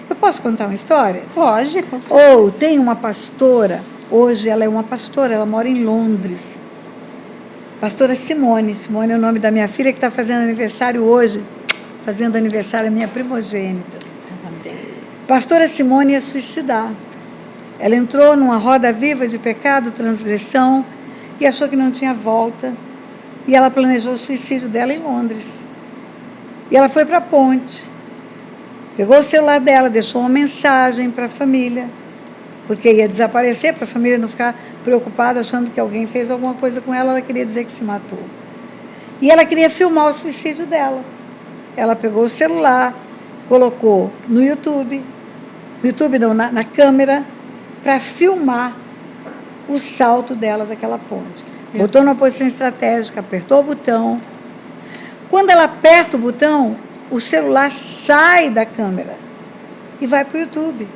Speaker 2: Eu posso contar uma história?
Speaker 1: Pode, com certeza.
Speaker 2: Tem uma pastora, hoje ela é uma pastora, ela mora em Londres. Pastora Simone. Simone é o nome da minha filha que está fazendo aniversário hoje. Fazendo aniversário a minha primogênita.
Speaker 1: Parabéns.
Speaker 2: Pastora Simone ia suicidar. Ela entrou numa roda viva de pecado, transgressão, e achou que não tinha volta. E ela planejou o suicídio dela em Londres. E ela foi para a ponte. Pegou o celular dela, deixou uma mensagem para a família, porque ia desaparecer, para a família não ficar preocupada, achando que alguém fez alguma coisa com ela, ela queria dizer que se matou. E ela queria filmar o suicídio dela. Ela pegou o celular, colocou no YouTube não, na câmera, para filmar o salto dela daquela ponte. Botou numa posição estratégica, apertou o botão. Quando ela aperta o botão, o celular sai da câmera e vai para o YouTube.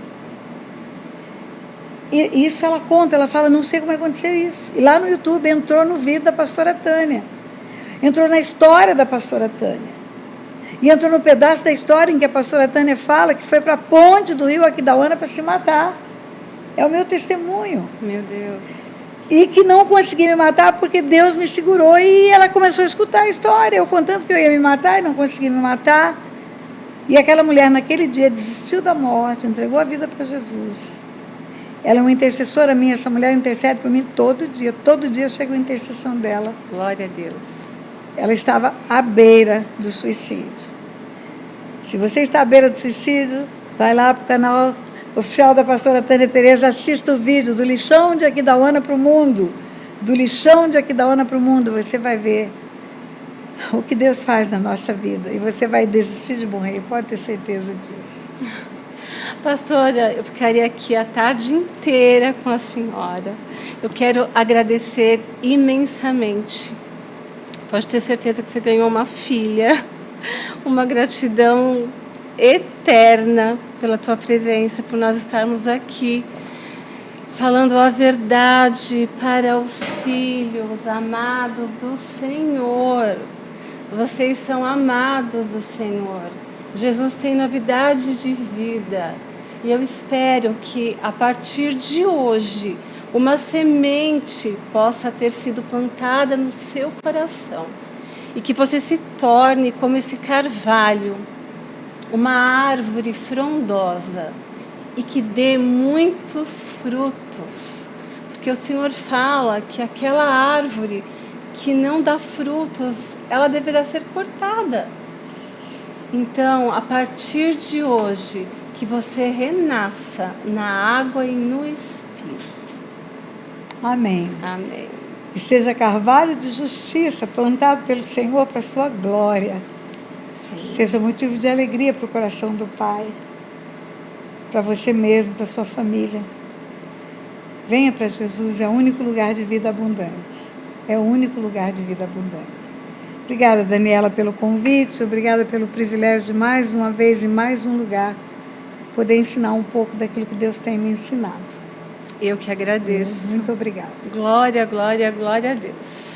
Speaker 2: E isso ela conta, ela fala, não sei como aconteceu isso. E lá no YouTube entrou no vídeo da pastora Tânia. Entrou na história da pastora Tânia. E entrou no pedaço da história em que a pastora Tânia fala que foi para a ponte do rio Aquidauana para se matar. É o meu testemunho.
Speaker 1: Meu Deus.
Speaker 2: E que não consegui me matar porque Deus me segurou e ela começou a escutar a história. Eu contando que eu ia me matar e não consegui me matar. E aquela mulher naquele dia desistiu da morte, entregou a vida para Jesus. Ela é uma intercessora minha, essa mulher intercede por mim todo dia chega a intercessão dela.
Speaker 1: Glória a Deus.
Speaker 2: Ela estava à beira do suicídio. Se você está à beira do suicídio, vai lá para o canal oficial da pastora Tânia Tereza, assista o vídeo do lixão de Aquidauana para o mundo. Do lixão de Aquidauana para o mundo, você vai ver o que Deus faz na nossa vida. E você vai desistir de morrer, pode ter certeza disso.
Speaker 1: Pastora, eu ficaria aqui a tarde inteira com a senhora. Eu quero agradecer imensamente. Pode ter certeza que você ganhou uma filha, uma gratidão eterna pela tua presença, por nós estarmos aqui falando a verdade para os filhos amados do Senhor. Vocês são amados do Senhor. Jesus tem novidade de vida. E eu espero que, a partir de hoje, uma semente possa ter sido plantada no seu coração. E que você se torne como esse carvalho, uma árvore frondosa. E que dê muitos frutos. Porque o Senhor fala que aquela árvore que não dá frutos, ela deverá ser cortada. Então, a partir de hoje, que você renasça na água e no Espírito.
Speaker 2: Amém.
Speaker 1: Amém.
Speaker 2: E seja carvalho de justiça plantado pelo Senhor para a sua glória.
Speaker 1: Sim.
Speaker 2: Seja motivo de alegria para o coração do Pai, para você mesmo, para a sua família. Venha para Jesus, é o único lugar de vida abundante. É o único lugar de vida abundante. Obrigada, Daniela, pelo convite. Obrigada pelo privilégio de mais uma vez, em mais um lugar, poder ensinar um pouco daquilo que Deus tem me ensinado.
Speaker 1: Eu que agradeço.
Speaker 2: Muito obrigada.
Speaker 1: Glória, glória, glória a Deus.